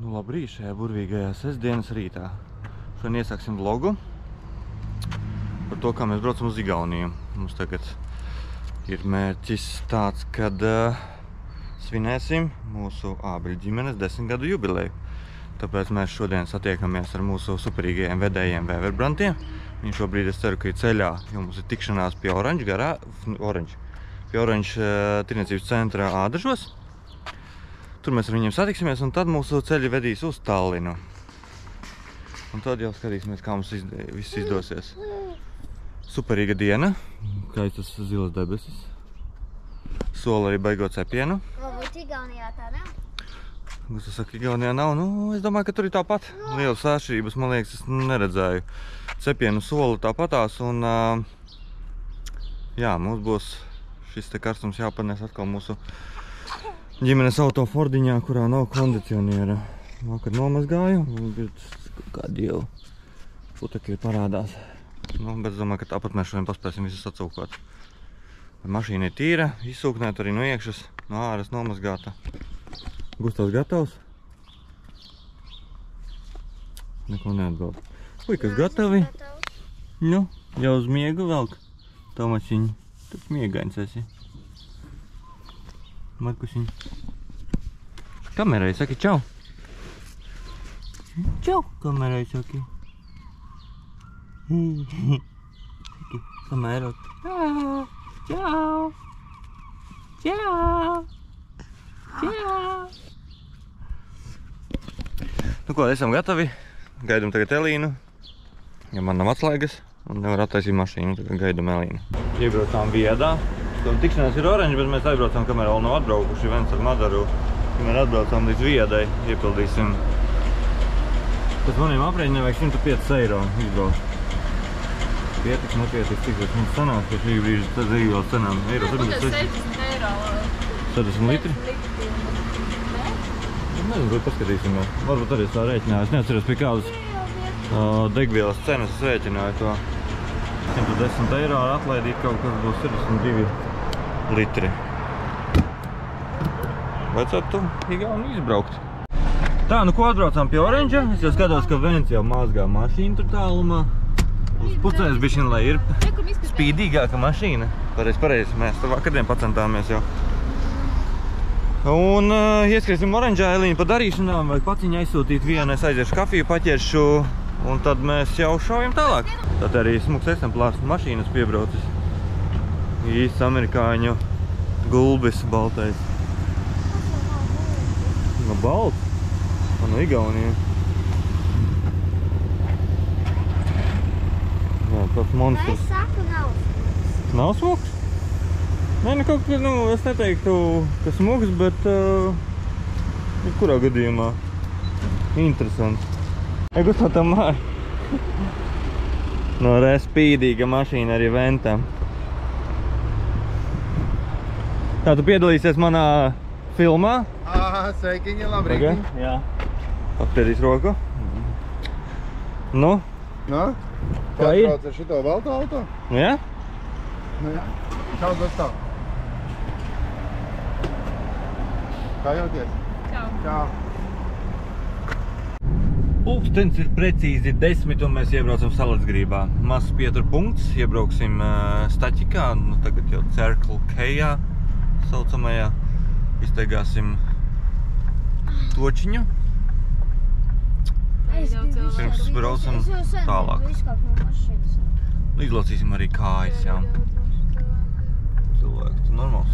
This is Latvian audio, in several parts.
Nu labrīt šajā burvīgajā sestdienas rītā. Šodien iesāksim vlogu par to, kā mēs braucam uz Igauniju. Mums tagad ir mērķis tāds, kad svinēsim mūsu ābeļu ģimenes 10 gadu jubileju. Tāpēc mēs šodien satiekamies ar mūsu superīgajiem vedējiem Vēverbrantiem. Viņi šobrīd, es ceru, ka ir ceļā, jo mums ir tikšanās pie Orange tirniecības centra Ādažos. Tur mēs ar viņiem satiksimies, un tad mūsu ceļi vedīs uz Tallinu. Un tad jau skatīsimies, kā mums viss izdosies. Superīga diena, kaistas zilas debesis. Sola arī baigot cepienu. Varbūt Igaunijā tā nav? Kas tu saki, Igaunijā nav? Nu, es domāju, ka tur ir tāpat. Lielas atšķirības, man liekas, es neredzēju. Cepienu sola tāpatās, un jā, mums būs šis te karstums jāpanes atkal mūsu ģimenes auto Fordiņā, kurā nav kondicioniera. Vakar nomazgāju, bet kādi jau putekļi parādās. Nu, bet es domāju, ka tāpat mēs šodien paspēsim visus atcūkot. Mašīna ir tīra, izsūknēta arī no iekšas, no āras nomazgāta. Gustavs gatavs? Neko neatbild. Puikas gatavi? Nu, jau uz miegu velk. Tomačiņ, tu miegains esi. Markusiņ. Kamerai saki čau. Čau, kamerai saki. Saki, kamērot. Čau. Čau. Čau. Nu ko, esam gatavi. Gaidam tagad Elīnu. Ja man nav atslēgas un nevar attaisīt mašīnu, tagad gaidam Elīnu. Iebraucām Viedā. Tikšanās ir Orange, bet mēs aizbraucām, kamēr vēl nav atbraukuši. Viens ar Madaru, kamēr atbraucām līdz Viedai, iepildīsim. Pēc maniem aprēķiniem vajag 105 eiro izbraukt. Pietiks, nepietiks, cik tas mums sanāk, ka šī brīža tad ir vēl cenām. Eiro 60 eiro. 60 litri? Nezinu, bet paskatīsim. Varbūt arī es tā rēķināju. Es neatceros, pie kādas degvielas cenas es rēķināju to. 110 eiro ar atlaidīt kaut kas būs 62 litri. Vajadzētu Igauniju izbraukt. Tā, nu ko atbraucām pie Orange? Es jau skatos, ka viens jau mazgā mašīnu tur tālumā. Uz pucēs bišķiņ, lai ir spīdīgāka mašīna. Pareizi, mēs tur vakardien pacentāmies jau. Un ieskriesim Orangeā, Elīna pa darīšanām, vajag paciņu aizsūtīt vienu, es aiziešu kafiju, paķeršu, un tad mēs jau šaujam tālāk. Tad arī smuks eksemplārs mašīnas piebraucis. Īsts amerikāņu gulbis baltais. No balts? No Igaunija. Jā, tāds monstrs. Es saku, nav smuks. Nav smuks? Nē, nu kaut kā, es neteiktu, ka smuks, bet kurā gadījumā interesants. Gustav tā māja. No spīdīga mašīna arī ventam. Tā, tu piedalīsies manā filmā? Sveikiņi, labrīkiņi. Jā. Apspēdīs roku. Nu? Nu? Kā ir? Brauc ar šito balto auto? Jā? Nu jā. Čau, Gustav. Kā jūties? Čau. Čau. Pulkstens ir precīzi 10, un mēs iebraucam Salacgrībā. Mazs pieturpunkts, iebrauksim Staķikā, nu tagad jau Circle K-jā saucamajā. Izteigāsim točiņu. Pirms braucam tālāk. Izlocīsim arī kājas, jā. Cilvēki, tu normāls.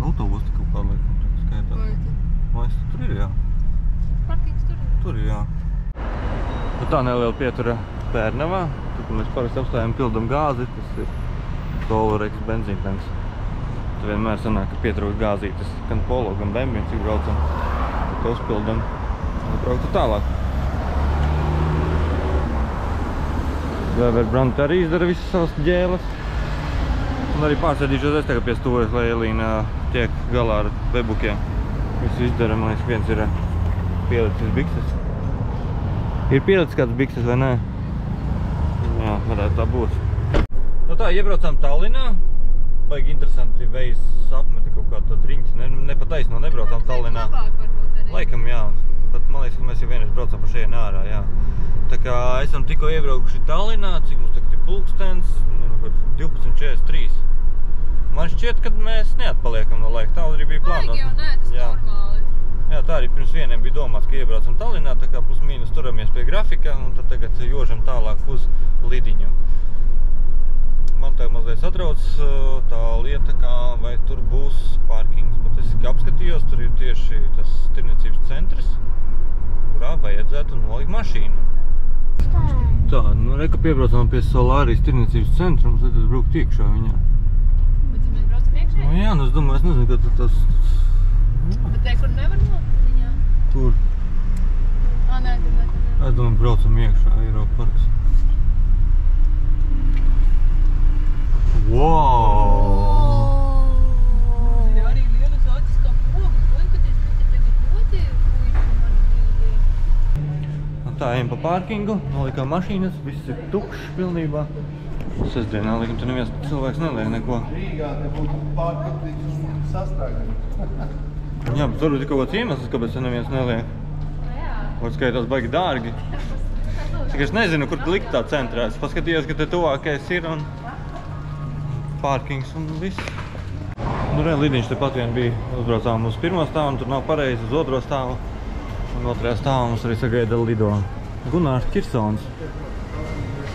Autobus tik kaut kādā laikam skaitā. Vai tur ir, jā? Parkings tur ir. Tur ir, jā. Nu tā neliela pietura Pērnavā. Tur, kur mēs parasti apstājam, pildam gāzi. Tas ir Solvarex benzīntanks. Tad vienmēr sanāk, ka pietrūkst gāzītes gan Polo, gan Bembien, cik braucam. Tad uzpildam un brauktu tālāk. Vēverbranti arī izdara visas savas ģēles. Un arī pārsēdīšos es tagad pie stūres, lai Elīna tiek galā ar bebukiem. Visu izdara, man liekas, viens ir pielicis bikses. Ir pielicis kāds bikses vai nē? Jā, varētu tā būt. Nu tā, iebraucām Tallinā. Baigi interesanti veids apmeta kaut kādu tādu riņķi. Ne pa taisno nebraucām Tallinā. Laikam, jā. Bet man liekas, ka mēs jau vienreiz braucam pa šeit ārā, jā. Tā kā esam tikko iebraukuši Tallinā, cik mums tagad ir pulkstens, 12:43. Man šķiet, ka mēs neatpaliekam no laika, tā arī bija plānots. Laika jau nē, tas normāli. Jā, tā arī pirms vieniem bija domāts, ka iebraucam Tallinā, tā kā plus mīnus turamies pie grafika, un tad tagad jožam tālāk uz Lidiņu. Man tā mazliet satrauc tā lieta, kā vai tur būs parkings, bet es apskatījos, tur ir tieši tas tirniecības centrs, kurā vajadzētu nolikt mašīnu. Tā, nu reka piebraucam pie Solārijas tirniecības centra, mums tad braukt iekšā viņā. Bet ja mēs braucam iekšē? Nu jā, nu es domāju, es nezinu, ka tas... Bet te, kur nevar nolikt viņā? Tur. Nē, tur nevar. Es domāju, braucam iekšā, Eiropa parks. Wow! Ir arī lielas acis kā pogas, paskaties, kas te tagad notiek, puiši mani mīļie. Tā, ejam pa parkingu, nolikām mašīnas, viss ir tukšs pilnībā. Sestdienā likam, tur neviens cilvēks neliek neko. Rīgā te būtu pārkaptīgs sastrēgums. Jā, bet varbūt ir kaut kāds iemesls, kāpēc te neviens neliek. Kaut skaitās baigi dārgi. Cik es nezinu, kur likt tā centrā. Es paskatījos, ka te tuvākais ir un parkings un viss. Nu, re, Lidiņš tepat vien bija. Uzbraucām uz pirmo stāvu un tur nav pareizi uz otro stāvu. Un otrajā stāvā mums arī sagaida lido Gunārs Čirsons.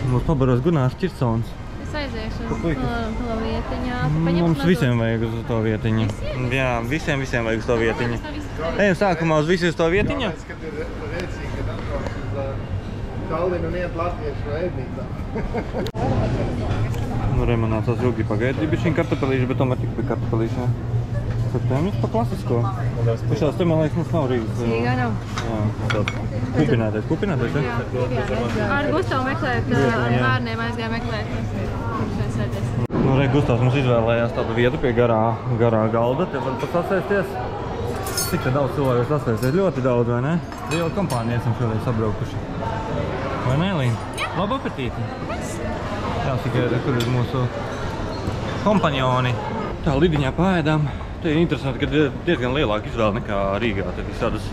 Mums pabaros Gunārs Čirsons. Es aiziešu uz puikas? to vietiņā. Mums visiem vajag uz to vietiņu. Jā, visiem vajag uz to vietiņu. Ejam sākumā uz visu uz to vietiņu. Es, kad ir rēcīgi, kad atbrauc uz Tallinu un iet latviešu ēdnīcā. Nu, re, man nācās ilgi pagaidīt bišķiņ kartupelīši, bet tomēr tik bija kartupelīši, jā. Septēmis pa klasisko. Pašās te, man liekas, mums nav Rīgas. Rīgā nav. Jā, tāds kupinātais, ja? Ar Gustavu meklēt, ar bērniem aizgāja meklēt. Nu, re, Gustavs mums izvēlējās tādu vietu pie garā galda. Te var pat sasēsties. Cik te daudz cilvēku sasēsties? Ļoti daudz, vai ne? Liela kompānija esam šodien sabraukuši. Vai ne, Līna? Labu apetīti! Jā, tikai kur ir mūsu kompanjoni. Tā, Lidiņā paēdām. Te ir interesanti, ka diezgan lielāka izvēle nekā Rīgā. Te visādas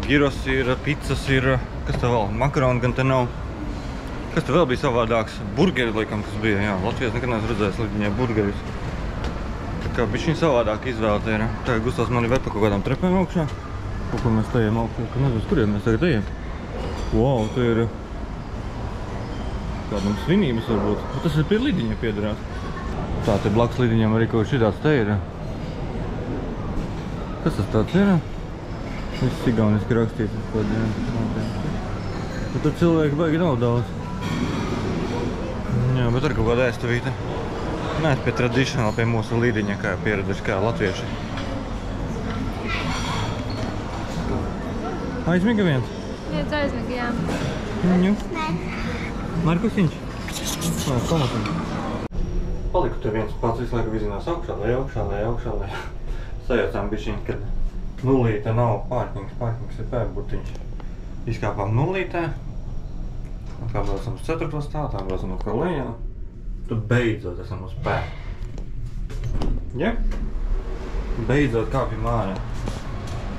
giros ir, pizzas ir, kas te vēl? Makaroni gan te nav. Kas te vēl bija savādāks? Burgeri, laikam, kas bija. Jā, Latvijas nekad neesmu redzējis Lidiņā burgeris. Tā kā bišķiņ savādāk izvēle te ir. Tagad Gustavs mani ved pa kaut kādām trepēm augšā. Kaut kur mēs te ejam augšā, ka nezinu, uz kuriem mēs tagad ejam. Wow, te ir kādam svinības varbūt. Bet tas ir pie Lidiņa piederās. Tā, te blakus Lidiņam arī kaut šitāds te ir. Kas tas tāds ir? Viss igauniski rakstīts. Bet tur cilvēki baigi nav daudz. Jā, bet arī kaut kāda ēstuvīte. Neesmu pie traditional, pie mūsu Lidiņa, kā pieraduši, kā latvieši. Aizmiga viens? Viens aizmiga, jā. Nē. Markusiņš? Nē, pamatam. Paliku te viens pats visu laiku vizinās augšā, lai augšā. Sajaucām bišķiņ, kad nulīte nav parkings ir pērburtiņš. Izkāpām nulītē. Un kā braucam uz 4. stāvu, tā braucam uz lejā. Tad beidzot esam uz pēr. Ja? Beidzot kāpjam ārā.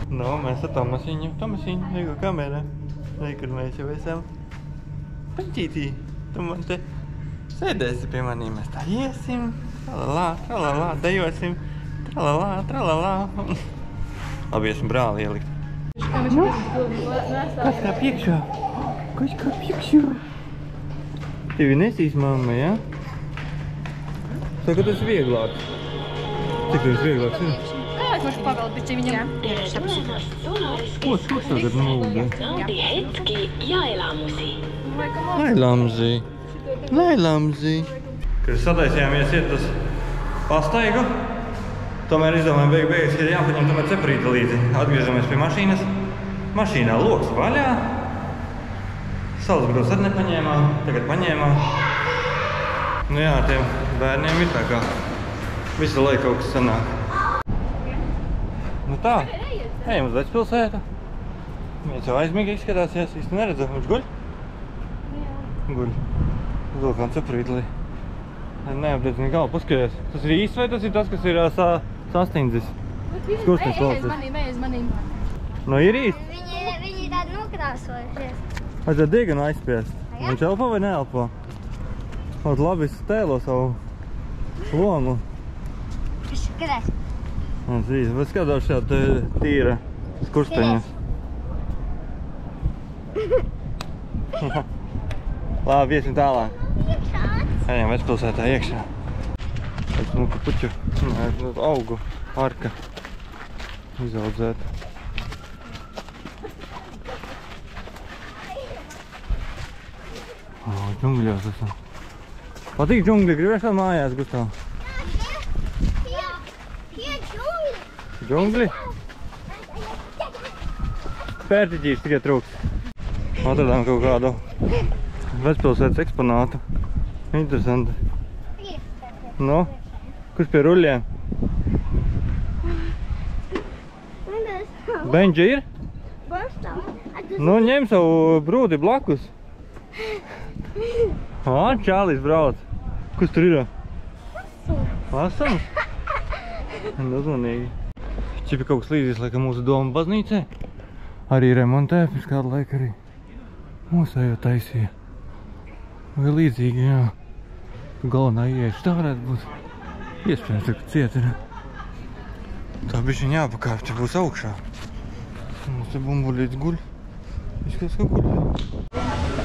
Nu, mēs ar Tomasiņu, ego kamerā. Ej, kur mēs jau esam. Paņķītī, tu man te sēdēsi pie manī, mēs tā iesim. Tralalā, dejosim. Tralalā. Labi, esmu brāli ielikt. Kas kā piekšā? Tevi nesīs mamma, ja? Saka, tas vieglāks. Cik tas vieglāks ir? Kāpēc varš pavēl pišķi viņam? Ko tagad nuldi? Naudi hetki ja elamusi. Lailamzi. Kad sataisījāmies iet uz pastaigu, tomēr izdomājām beigās, ka ir jāpaņem tomēr ceprīta līdzi. Atgriežamies pie mašīnas. Mašīnā loks vaļā. Salzbrūs arī nepaņēmām, tagad paņēmām. Nu jā, tiem bērniem ir tā kā visu laiku kaut kas sanāk. Nu tā, ejam uz Vecpilsētu. Viens jau aizmīgi izskatās, es īsti neredzu. Viņš guļ? Jā. Guļ. Uz vilkām ceprītlī. Neapdedzini galvu, paskaties. Tas ir īsts vai tas ir tas, kas ir sastindzis? Skurstnis valcis. Ej uz manīm. Nu ir īsts? Viņi bija tādi nokrāsojušies. Vajadzētu dieganu aizspiest. Viņš elpo vai neelpo? Ot labi, es tēlo savu lomu. Skatās. Un zīs, bet skatās šādi tīra skursteņas. Labi, iesim tālāk. Ejam Vecpilsētā iekšā. Pēc muku puķu, augu parka izaudzēt. Džungļos esam. Patīk džungļi, gribēs vēl mājās, Gustav? Tie džungļi. Džungļi? Pērtiķīši tikai trūks. Atradām kaut kādu Vecpilsētas eksponātu. Interesanti. Nu, kurš pie ruļļiem? Beņģi ir? Nu, ņem savu brūdi blakus. Čālis brauc. Kas tur ir? Asams? Uzmanīgi. Čipi kaut kas līdzīgs, laikam, mūsu doma baznīcē. Arī remontē, pirms kādu laiku arī mūsējo taisīja. Vai līdzīgi, jā. Galvenā ieeša tā varētu būt. Iespējams, ka ciet ir. Tā bišķiņ jāpakāp, te būs augšā. Mums te bumbuļīts guļ. Izskatās, ka guļ.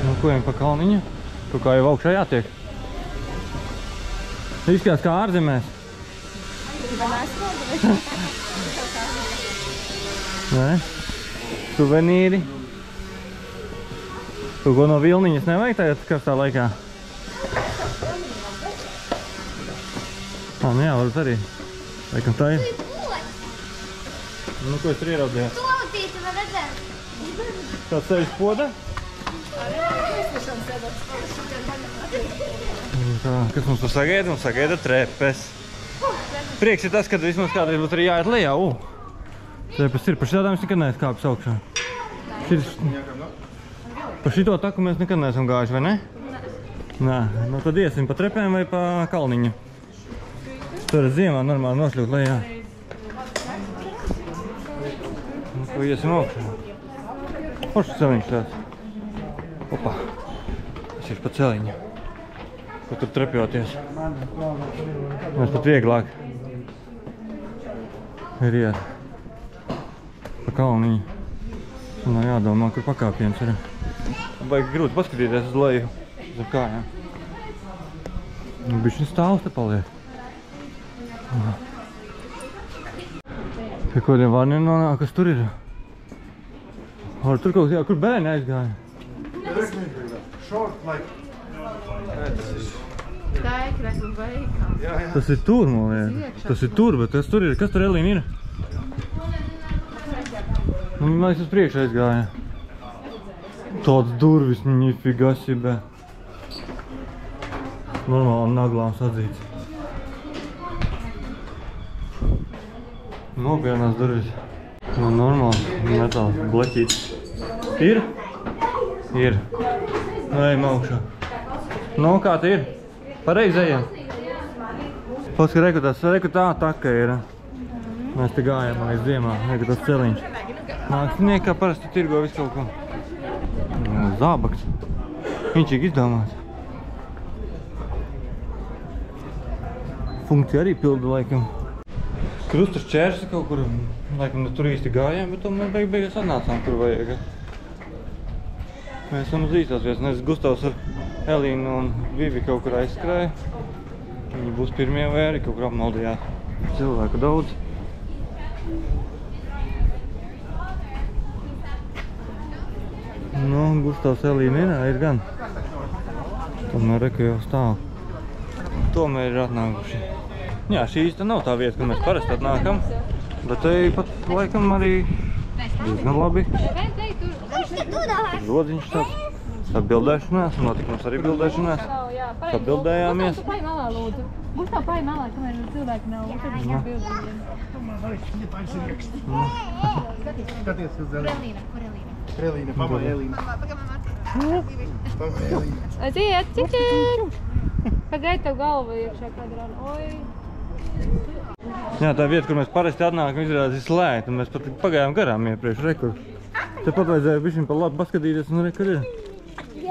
Nu, ko ejam pa kalniņu? Kaut kā jau augšā jātiek. Izskatās kā ārzemēs. Nē? Suvenīri. Kaut ko no vilniņas nevajag tagad karstā laikā? Nu jā, varbūt arī. Laikam tā ir. Nu, ko es tur ieraudzījās? Tūlīti var redzēt. Kāds sevis poda? Tā, kas mums tur sagaida? Mums sagaida trepes. Prieks ir tas, ka vismaz kādreiz būtu arī jāiet lejā. Trepes ir. Par šitādām es nekad neesmu kāpis augšā. Par šito taku mēs nekad neesam gājuši, vai ne? Nē. Nu tad iesim pa trepēm vai pa kalniņu. Tur ziemā normāli nošļūt lejā. Nu, ko iesim augšā. Foršs celiņš tāds. Opa. Es ir pa celiņu. Ko tur trepjoties. Mēs pat vieglāk. Ir iet. Pa kalniņu. Un jādomā, kur pakāpiens ir. Baigi grūti paskatīties uz leju. Uz kājām. Bišķiņ stāvs te paliek. Pie kodiem vārniem nonāk, kas tur ir? Tur kaut kas, jā, kur bērni aizgāja? Tas ir tur, man liekas. Tas ir tur, bet kas tur ir? Kas tur Elīna ir? Man liekas, uz priekšu aizgāja. Tāds durvis, nifiga sibē. Normāli naglām sadzīts. Nopienās durvis. Nu, normāli metāls bleķītis. Ir? Ir. Nu, ejam augšā. Nu, kā te ir? Pareizi ejam. Paska, reku tā taka ir. Mēs te gājām aiz ziemā, reku tas celiņš. Mākslinieki kā parasti tirgo visu kaut ko. Zābaks. Viņš ir izdomāts. Funkcija arī pilda laikam. Krustas čērsi kaut kur, laikam, tur īsti gājām, bet tomēr beigās atnācām, kur vajag. Mēs esam uz īstās vietas. Nezinu, Gustavs ar Elīnu un Vivi kaut kur aizskrēja. Viņi būs pirmie vai arī kaut kur apmaldījās. Cilvēku daudz. Nu, Gustavs Elīna ir gan. Tomēr reku jau stāv. Tomēr ir atnākuši. Jā, šī īsti nav tā vieta, kur mēs parasti atnākam. Bet te pat laikam arī diezgan labi. Lodziņš tāds. Sabildēšanās, notikums arī bildēšanās. Sabildējāmies. Pai malā, lūdzu. Būs tā pai malā, kamēr cilvēki nav. Skaties uz Elīnu. Elīna, mamma Elīna. Mamma Elīna. Aiziet, cik! Pagaid tev galva iekšā kadrā. Oi! Jā, tā vieta, kur mēs parasti atnākam, izrādās ir slēgta. Mēs pat pagājām garām iepriekš rekur. Tepat vajadzēja bišķiņ pa labi paskatīties un re, kur ir.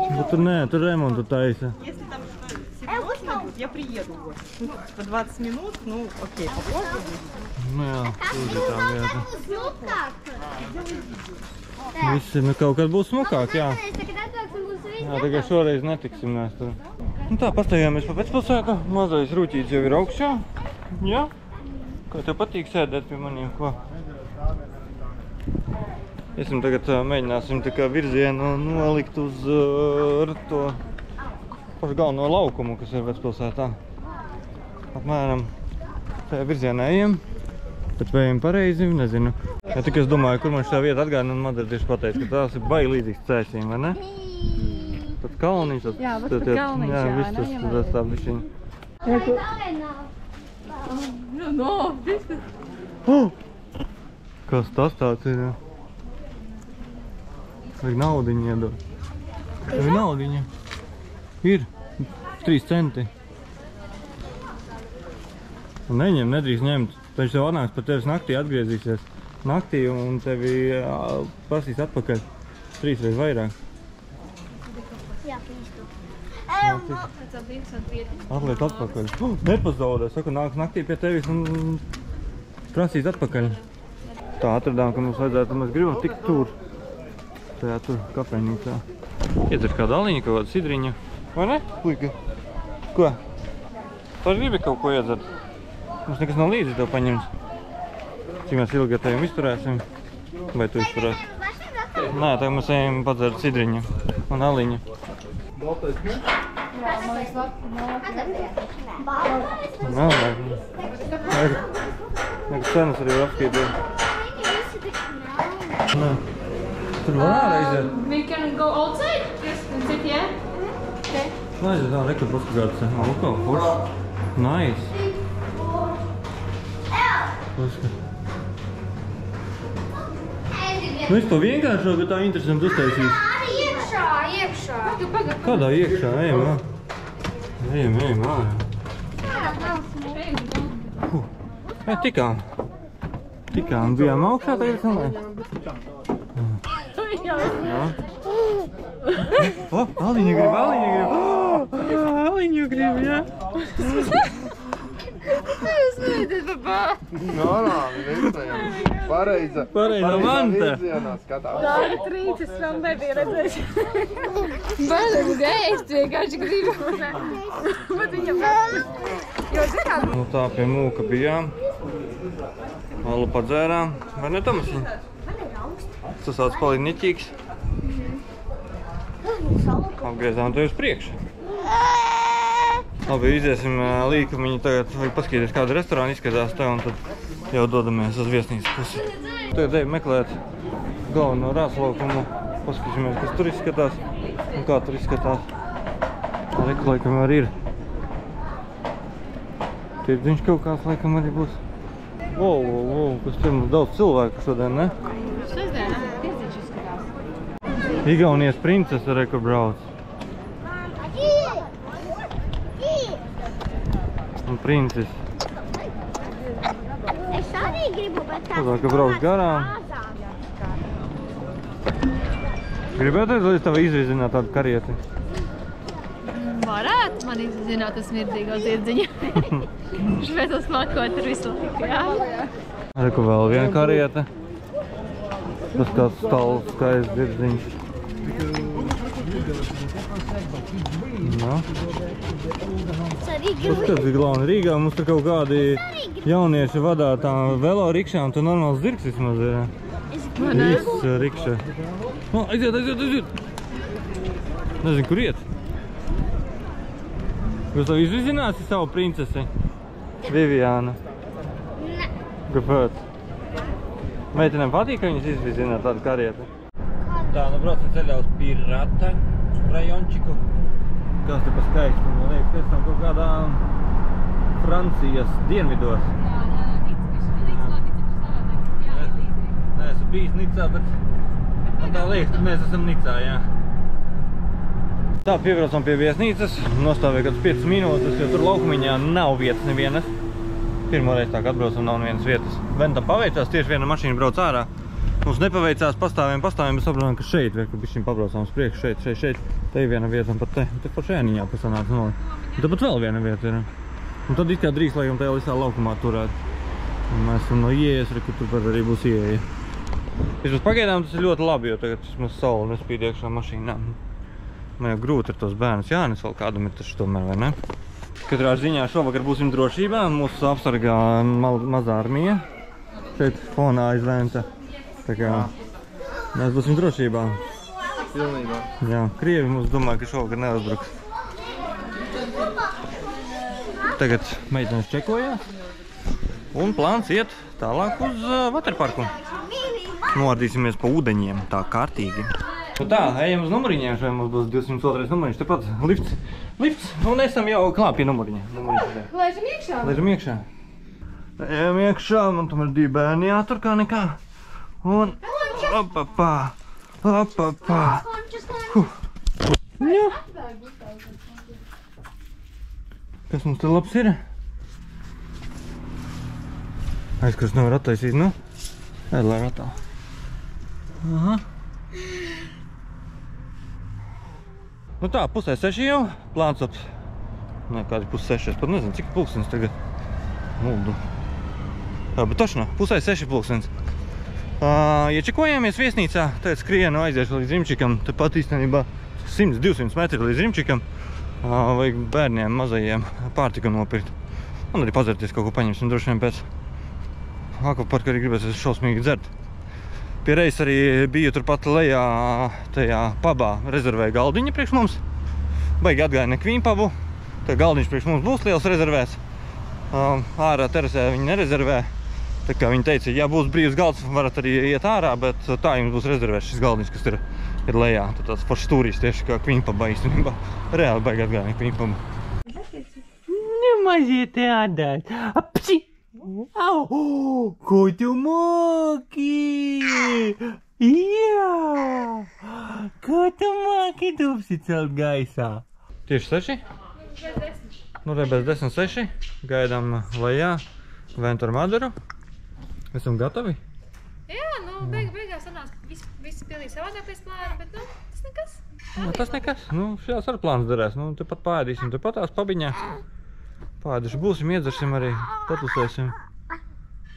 Bet tur nē, tur remontu taisa. Если там что-то будет, я приеду. Вот. Ну, по 20 минут, ну, окей, попозже будет. Nu jā, tur ir tā vieta. Smukāk. Visi, nu kaut kad būs smukāk, jā. Tagad atbrauksim būs viss. Jā, tikai šoreiz netiksim mēs tur. Nu tā, pastaigājamies pa pēcpilsētu. Mazais rūtīts jau ir augšā. Jā? Kā tev patīk sēdēt pie maniem, ko? Esim tagad mēģināsim tā kā virzienu nolikt uz to pašu galveno laukumu, kas ir Vecpilsētā. Apmēram tajā virzienā ejam. Bet vai ejam pareizi, nezinu. Ja tikai es domāju, kur man šā vieta atgādina, un Madara tieši pateica, ka tās ir baigi līdzīgs Cēsīm, vai ne? Pat kalniņš, Jā, pat kalniņš, jā, viss tas tā bišķiņ. Ну, видишь, Oh! Kas tas tāds ir? Vajag naudiņu iedot. Tev ir naudiņa? Ir 3 centi. Un neņem, nedrīkst ņemt. Viņš tev atnāks pat tevis naktī atgriezīsies. Naktī un tevi prasīs atpakaļ 3 reizes vairāk. Jā, pīstu. Atliet atpakaļ. Nepazaudē, saka, nāks naktī pie tevis un prasīs atpakaļ. Tā atradām, ka mums vajadzētu, mēs gribam tikt tur. Tajā tur kafejnīcā. Iedzert kādu aliņu, kaut kādu sidriņu. Vai ne, puika? Ko? Tu gribi kaut ko iedzert? Mums nekas nav līdzi tev paņemts. Cik mēs ilgi ar tevi izturēsim? Vai tu izturēsi? Nē, tagad mēs ejam padzert sidriņu un aliņu. Nē, nekas cenas arī var apskītīt. Nē. Tur var ārā iziet. We can go outside? Yes, and sit here. Okay. Aiziet tā, rekur paskatās. Lūko, forši. Nice. Paskat. Nu es to vienkāršo, bet tā interesanti uztaisīs. Iekšā. Kādā iekšā? Ejam, ā. Ejam, ā. Tikām. Tikām. Bijām augšā, tagad es nelēju. O, aliņu grib. Aliņu grib, jā. Normāli, neizējām. Pareiza manta. virzienā skatās. Tā ir trīcis, vēl nebija redzējuši. Bērnu gēst vienkārši gribu. Bet viņa vēl. Jo zināt, Nu tā pie mūka bijām. Alu padzērām. Vai ne, Tomasiņ? Tas sauc palīd niķīgs. Apgriezām tevi uz priekšu. Labi, iziesim līkumiņu tagad, vajag paskatīties, kāda restorāna izskatās te, un tad jau dodamies uz viesnīcas pusi. Tagad ejam meklēt galveno rāslaukumu, paskatīsimies, kas tur izskatās un kā tur izskatās. Reku laikam arī ir. Tirdziņš kaut kāds laikam arī būs. Wow, kas te mums daudz cilvēku šodien, ne? šodien tirdziņš izskatās. Igaunijas princese reku brauc. Un princis. Es arī gribu, bet tas Tādā, ka brauc garām. Gribētu, lai es tev izvizināt tādu karieti? Varētu man izzināt tas mirdzīgo tirdziņu. Šveic smakot ar visu laiku, jā. Reku vēl viena kariete. Tas kāds stāls skaists tirdziņš. No. Tas kāds ir galveni Rīgā, mums tur kaut kādi jaunieši vadā tām velo rikšām, tur normāls zirgs vismaz ir. Viss rikša. No, aiziet! Nezinu, kur iet. Jūs tev izvizināsi savu princesi? Viviānu. Kāpēc? Meitenēm patīk, ka viņas izvizina tādu karieti. Tā, nu braucam ceļā uz Pirata rajončiku. Kas te pa skaisti, man liekas, pēc tam kaut kādā Francijas dienvidos. Nē, esmu bijis Nicā, bet man tā liekas, ka mēs esam Nicā, jā. Tā, piebraucam pie viesnīcas, nostāvēja kāds 5 minūtes, jo tur laukumiņā nav vietas nevienas. Pirmoreiz tā, ka atbraucam, nav nevienas vietas. Ventam paveicās, tieši viena mašīna brauc ārā. Mums nepaveicās pastāviem, bet saprotam, ka šeit, vai ka bišķiņ pabraucām uz priekšu, šeit. Te ir viena vieta, un pat te pa šēniņā pasanāca nolika. Un te pat vēl viena vieta ir. Un tad it kā drīz, laikam, tajā visā laukumā turēt. Un mēs esam no ieejas, kur turpat arī būs ieeja. Vismaz pagaidām tas ir ļoti labi, jo tagad vismaz saule nespīd iekšā mašīnā. Man jau grūti ar tos bērnus jānes vēl kādam ir taču tomēr, vai ne? Katrā ziņā šovakar būsim drošībā, mūsu apsargā mazā armija. Šeit fonā aizventa. Tā kā mēs būsim drošībā. Pilnībā. Jā, Krievi mums domā, ka šovakar neuzbruks. Tagad meitenes čekojās. Un plāns iet tālāk uz waterparku. Noardīsimies pa ūdeņiem, tā kārtīgi. Nu tā, ejam uz numuriņiem, šeit mums būs 202 numuriņš, tepat lifts, un esam jau klāt pie numuriņa. Lēžam iekšā? Lēžam iekšā. Ejam iekšā, man tomēr 2 bērni jātur kā nekā. Un opapā. Jā. Kas mums te labs ir? Aizkars nevar attaisīt, nu? Ēd, lai ratā. Aha. Nu tā, 5:30 jau. Plāns ap... Nē, kādi 5:30, es pat nezinu, cik pulkstens tagad. Muldu. Jā, bet točno, 5:30 pulkstens. Iečekojamies viesnīcā, tagad skrienu aiziešu līdz Rimčikam. Tepat īstenībā 100-200 metri līdz Rimčikam. Vajag bērniem mazajiem pārtiku nopirkt. Un arī padzerties kaut ko paņemsim droši vien pēc akvaparka arī gribēsies šausmīgi dzert. Pie reizes arī biju turpat lejā tajā pabā, rezervēja galdiņa priekš mums. Baigi atgāja Nekvīn pabu. Tā galdiņš priekš mums būs liels rezervēs. Ārā terasē viņi nerezervē. Tā kā viņi teica, ja būs brīvs galds, varat arī iet ārā, bet tā jums būs rezervēts šis galdiņš, kas ir lejā. Tad tāds foršs turīs tieši kā Kvīn pabā īstenībā. Reāli baigi atgāja Nekvīn pabu. Nu, mazie tādāt. Apsi! Au! Ko tu moki? Jā! Ko tu moki dubsi celt gaisā? Tieši 6? Nu, te bez 10:06. Gaidām lejā Ventura Madaru. Esam gatavi? Jā, nu, beigās sanās, ka viss pilnīgi savādāk pēc plāna, bet, nu, tas nekas. Nu, tas nekas. Nu, šajās ar plāns derēs. Nu, tepat pāēdīsim, tepat tās pabiņā. Pāēduši būsim, iedzersim arī, patlusēsim.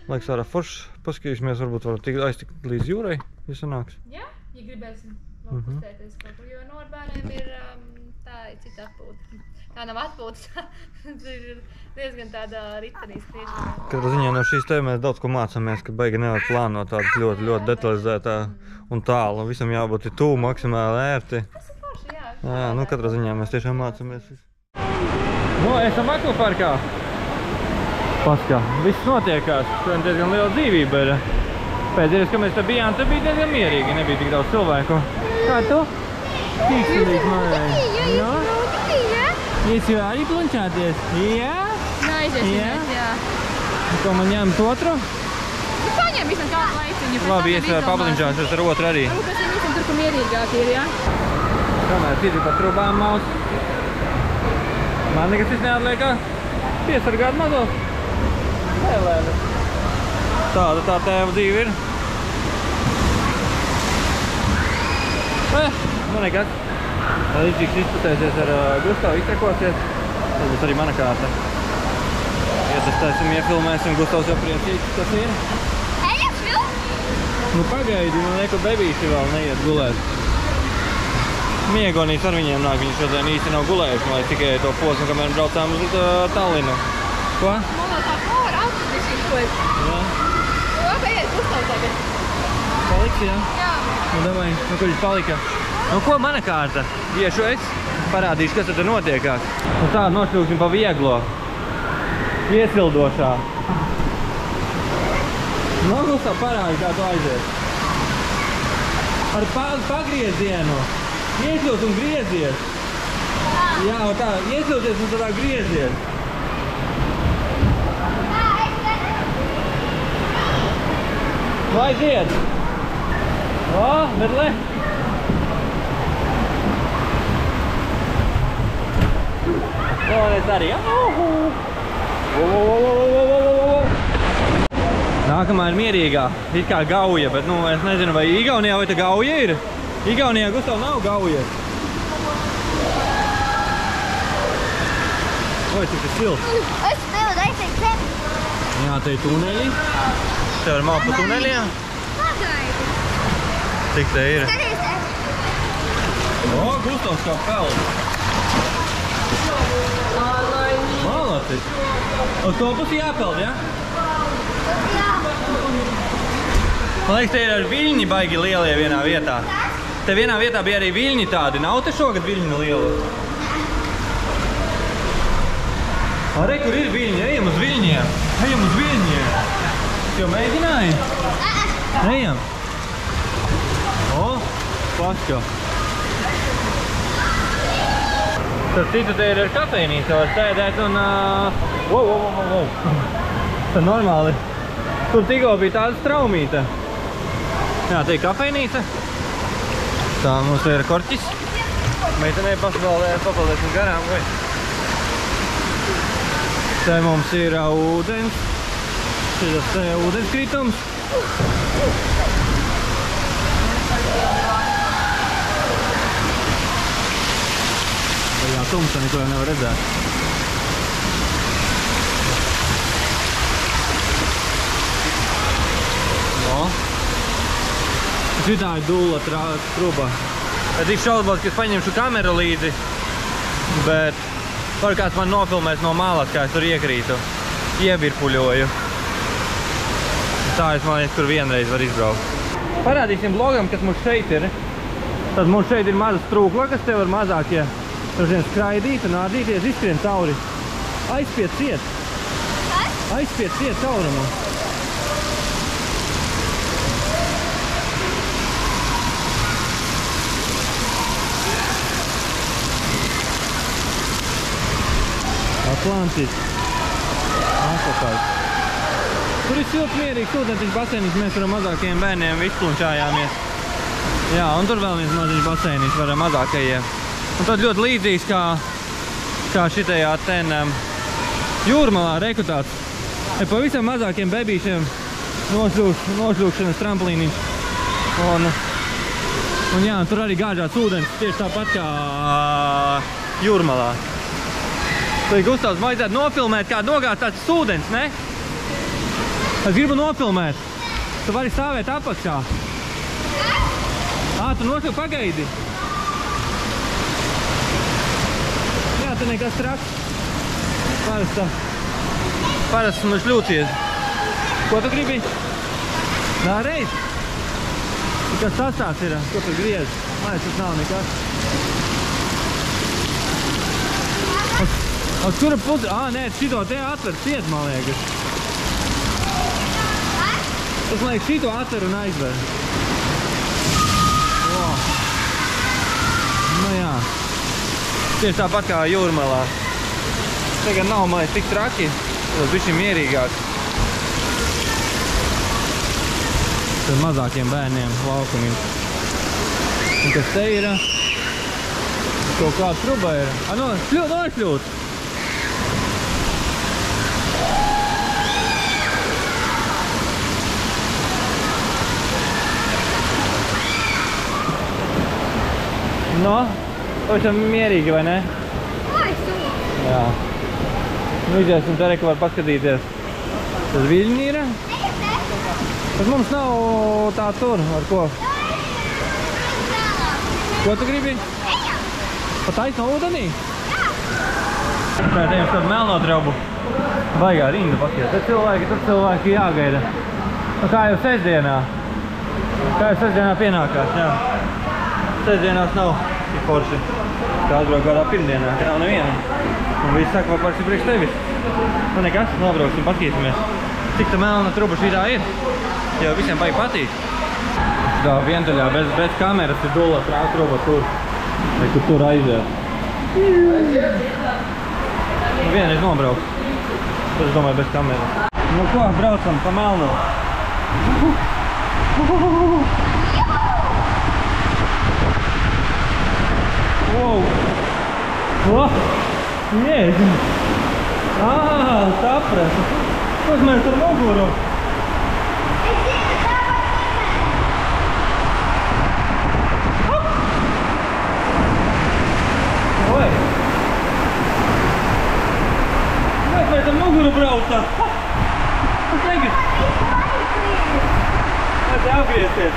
Laiks ārā foršs, paskatīsimies, varbūt varam aiztikt līdz jūrai, ja sanāks. Jā, ja gribēsim vēl kustēties kaut kur, jo no ar bērniem ir tā cita atpūta. Tā nav atpūta, tas ir diezgan tāda ritenīs skriešana. Katrā ziņā no šīs tēmēs daudz ko mācāmies, ka baigi nevar plānot tādas ļoti detalizētā un tālu. Visam jābūt tuvu, maksimāli ērti. Tas ir forši, jā. Jā, nu katrā ziņā mēs tiešām mācāmies. Nu, esam akvaparkā. Paskā, viss notiekās. Šodien diezgan liela dzīvība ir. Pēdējais, kad mēs te bijām, te bija diezgan mierīgi, nebija tik daudz cilvēku. Kā tu? Tīkstulīt mājai. Jā? Jūs jau arī plunčāties? Jā? Nē, aiziesimies, jā. Ko man ņemt otru? Nu, paņem visam kādu laiciņu. Labi, es vēl paplunčāšos ar otru arī. Varbūt pēc visam tur, kur mierīgāk ir, jā? Kamēr citi pa trubām maus. Man nekas neatliekās piesargāt mazos. Nē, tāda tā tēva dzīve ir. Nu nekas. Līdzīgs izputēsies ar Gustavu, iztrekosies. Tas būs arī mana kārta. Ietestēsim, iefilmēsim, Gustavs jau priecīgs, kas ir. Ejam film? Nu pagaidi, man neko bebīši vēl neiet gulēt. Miegonīs ar viņiem nāk, viņi šodien īsti nav gulējuši, lai tikai to posmu, kamēr braucām uz Tallinu. Ko? Molotā fora, autodešīt, ko es. Jā. Labi, iet Gustavs tagad. Paliks, jā? Jā. Nu, domāju, nu, kur viņš palika? Nu, ko mana kārta? Iešu es, parādīšu, kas tad notiekās. Nu, tā, nošļūksim pa vieglo. Iesildošā. Nu, Gustav, parādi, kā tu aizies. Ar pagriezienu. Iesļūt un griezies. Jā, un tā, iesļūties un tādā griezies. Nu, aiziet. O, bet le. Vēlreiz arī. Nākamā ir mierīgā, it kā Gauja, bet, nu, es nezinu, vai Igaunijā vai tā Gauja ir. Igaunijā, Gustav, nav Gauja. Oi, cik tas silts. Es tev daisēju cepu. Jā, te ir tuneļi. Te var mākt pa tuneļiem. Pagaidi. Cik te ir? Skaties, O, Gustavs kā peld. Malacis. Uz to pusi jāpeld, ja? jā. Man liekas, te ir ar viļņi baigi lielie vienā vietā. Te vienā vietā bija arī viļņi tādi. Nav te šogad viļņi lieli? Arī, kur ir viļņi? Ejam uz viļņiem. Ejam uz viļņiem. Jau mēģināji? Ejam. O, paska. Tad citu te ir ar kafejnīcu, var sēdēt un... Wow. Tad normāli. Tur tikko bija tāda straumīta. Jā, te ir kafejnīca. Tā mums ir korķis. Meitenei papaldēsim garām. Vai? Te mums ir ūdens. Šitas te ūdenskritums. Jā, tumsa neko jau nevar redzēt. No. Šitā ir dulla truba. Es tik šaubos, ka es paņemšu kameru līdzi, bet var kāds man nofilmēs no malas, kā es tur iekrītu. Ievirpuļoju. Tā es, man liekas, kur vienreiz var izbraukt. Parādīsim blogam, kas mums šeit ir. Tad mums šeit ir maza strūkla, kas te var mazākie skraidīt un ārdīties, izskrien cauri. Aizspiet ciet. Aizspiet ciet caurumu. Atlantis. Atpakaļ. Tur ir silts mierīgs ūdentiņš basēnis, mēs varam mazākajiem bērniem izplunčājāmies. Jā, un tur vēl viens maziņš basēnis varam mazākajiem. Un tad ļoti līdzīgs kā šitajā ten jūrmalā rekutāts. Ir pavisam mazākiem bebīšiem nošļūkšanas tramplīniņš. Un jā, tur arī gāžās ūdens, tieši tāpat kā jūrmalā. Tad Gustavs vajadzētu nofilmēt, kā nogāzt tāds ūdens, ne? Es gribu nofilmēt. Tu vari stāvēt apakšā. Tu nošļūk pagaidi. Jā, te nekas traks. Parasts mums ļūcies. Ko tu gribi? Nā, reiz. Kas tas tāds ir? Ko tu griez? Tas nav nekas. Uz kura pusi? Nē, šito te atver ciet, man liekas. Tas, man liekas, šito atver un aizver. Nu jā. Tieši tāpat kā jūrmalā. Tagad nav, man liekas, tik traki. Tas bišķi mierīgāk. Tad mazākiem bērniem laukumiem. Un kas te ir? Kaut kāda truba ir. Nošļūt! No, pavisam mierīgi, vai ne? Jā. Nu, iziesim te, ka var paskatīties. Tas viļņi ir. Bet mums nav tā tur, ar ko. Ko tu gribi? Pa taisno ūdenī? Mēs ejam tādu melno drabu. Baigā rinda paskies. Tur cilvēki jāgaida. Nu, kā jau sestdienā. Pienākās, jā. Sestdienās nav tik forši. Kā atbrauc kādā pirmdienā, ka nav neviena. Un visi saka, vai parasti priekš tevis. Nu nekas, nobrauksim, paskatīsimies. Cik tā melna truba šitā ir. Jo visiem baigi patīk. Tā vientuļā bez kameras ir dulla truba tur. Vai tur aiziet. Vienreiz nobrauks. Es domāju, bez kameras. Nu ko, braucam pa melnu. Wow! Jēziņ! Sapratu! Uzmēr tur muguru! the fuck? Tagad! Vajag atgriezties!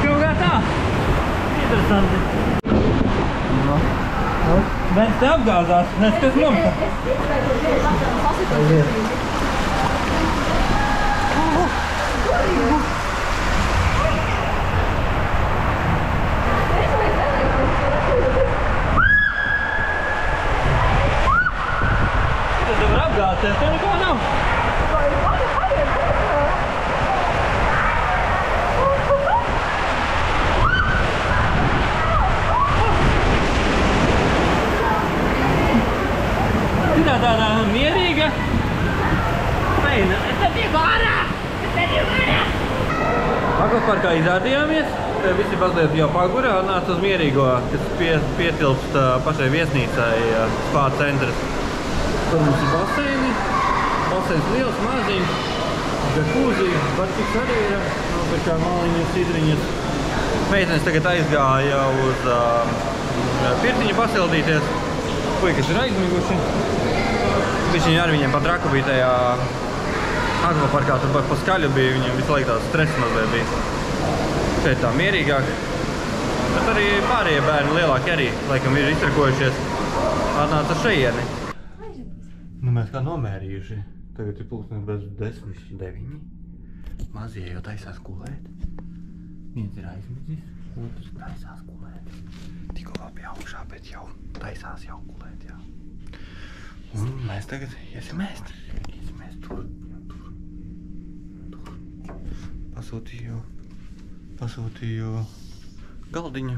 Kaut kā tā! Interesanti! Mēs te apgāzās, neskas mums! Tad var apgāzties, te neko nav! Tāda mierīga meina. Es te tiku ārā! Akvaparkā izrādījāmies. Visi mazliet jau pagurā nāca uz mierīgo, kas pietilpst pašai viesnīcai spā centrs. Tur mums ir baseini. Baseins liels, maziņš, džakūzi, barčiks arī ir. Nopirkā maliņas, sidriņas. Meitenes tagad aizgāja uz pirtiņu pasildīties. Puikas ir aizmiguši. Viņi ar viņiem pat raku bija tajā akvaparkā, tur pa skaļu bija, viņiem visu laiku tāds stress mazliet bija. Šeit tā mierīgāk. Bet arī pārējie bērni lielāki arī, laikam, ir iztrakojušies. Atnāca šeieni. Nu, mēs kā nomērījuši. Tagad ir pulkstenis bez 10:09. Mazie jau taisās gulēt. Viens ir aizmidzis, otrs taisās gulēt. Tikko vēl pie augšā, bet jau taisās jau gulēt, jā. Un mēs tagad iesim ēst. Iesim ēst tur. Pasūtīju galdiņu.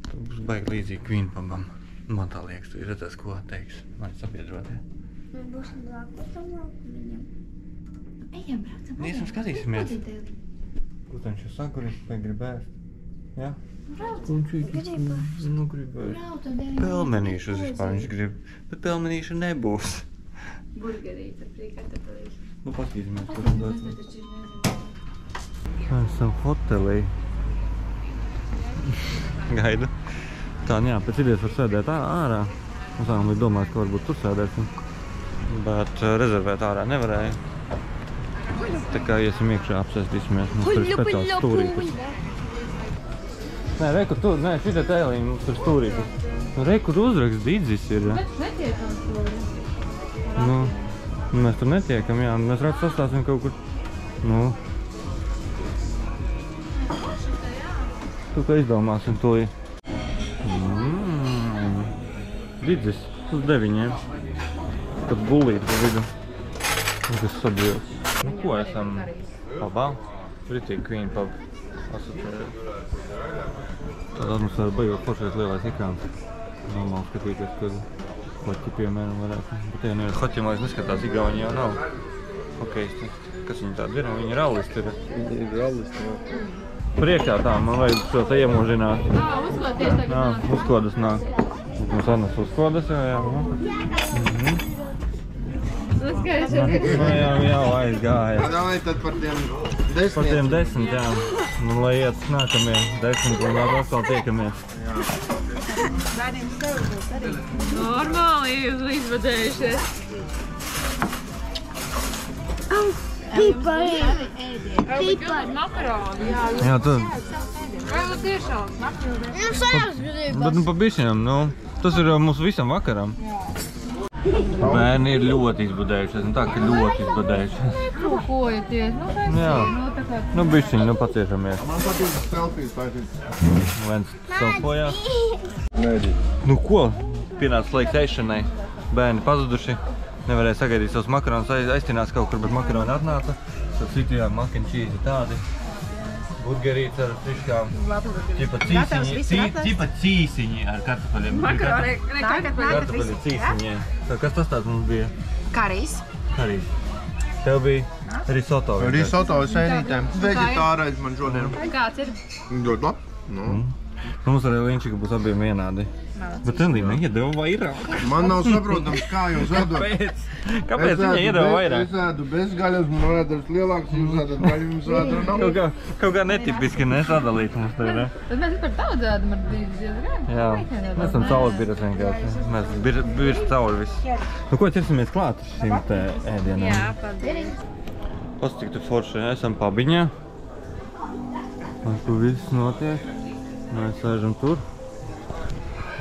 Tur būs baigi līdzīgi Queen pubam. Man tā liekas, tu ir redzēs, ko teiks mani sabiedrotie. Mēs būsim blakus tam laukumiņam. Ejam, braucam. Iesim skatīsimies. Kuteņš ir saguris, vai grib ēst? Jā? Nu, grib ēst. Pelmenīšus vispār viņš grib, bet pelmenīša nebūs. Burgerīte, prīkartapelīša. Nu, paskatīsimies, kur dot. Mēs esam hotelī. Gaidu. Tā, nu jā, pēc idejas var sēdēt ārā. Mums sākam bija domājis, ka varbūt tur sēdēsim. Bet rezervēt ārā nevarēja. Tā kā iesim iekšā apsēstīsimies. Mums tur ir speciāls stūrītis. Nē, re, kur tur, nē, šitā tēlīņa, mums tur stūrītis. Nu, re, kur uzraksts Didzis ir, ja? Mēs netiekam stūri. Nu, mēs tur netiekam, jā. Mēs rakstu sastāsim kaut kur. Nu. Tu kā izdomāsim tūlī. Didzis uz 9. Tad bulīt pa vidu. Kas sadzīvs. Nu, ko esam pubā? Britīgi Queen pub. Asociējot. Tad atmosfēra baigot foršais lielais ekrāns. Normāli skatīties, kad hoķi piemēram varētu. Bet tie nevies hoķiem laiks neskatās, Igauni jau nav. Hokejisti. Kas viņi tādi ir? Viņi ir rallisti. Viņi ir rallisti, jā. Priekšā tā, man vajag šo te iemožināt. Uzkoties tagad nāk. Uzkodas nāk. Mums Annas uzkodas jau, jā. Jau aizgāja. Davai tad par tiem 10. Par tiem 10, jā. Nu, lai iet nākamie 10 un vēl atkal tiekamies. Normāli izvadējušies. Pipari. Makaroni. Jā, tad. Vai nu tiešām? Nu, sajams grib. Bet nu pa bišķiņam, nu. Tas ir mums visam vakaram. Bērni ir ļoti izbudējušies, nu tā, ka ļoti izbudējušies. Kojoties, nu mēs Jā. tā kā... Nu bišķiņ, nu paciešamies. Man patīk selfijas taisīt. Viens selfojās. Nu ko? Pienāca laiks ēšanai. Bērni pazuduši. Nevarēja sagaidīt savus makaronus, aiztinās kaut kur, bet makaroni atnāca. Tad citujām mac and cheese tādi. Burgerīts ar friškām. Ķipa cīsiņi ar kartupeļiem. Kartupeļi cīsiņi. Kas tas tāds mums bija? Karijs. Karijs. Tev bija risotto. Risotto sēnītēm. Veģetārais man šodien. Kāds ir? Ļoti labi. Nu. Mums arī līnčika būs abiem vienādi. Bet Elīna iedeva vairāk. Man nav saprotams, kā jūs ēdat. Kāpēc viņa iedeva vairāk? Es ēdu bez gaļas, man ēdas lielāks, jūs ēdat gaļu, jums ēdu nav. Kaut kā netipiski nesadalīt mums te, ne? Tad mēs vispār daudz ēdam ar diezgan. Jā, mēs esam cauri biras vienkārši. Mēs birs cauri viss. Nu, ko ķersimies klāt šīm te ēdienām? Jā, paldies. Pastik te forši, esam pabiņā. Kur viss notiek. Mēs sēžam tur.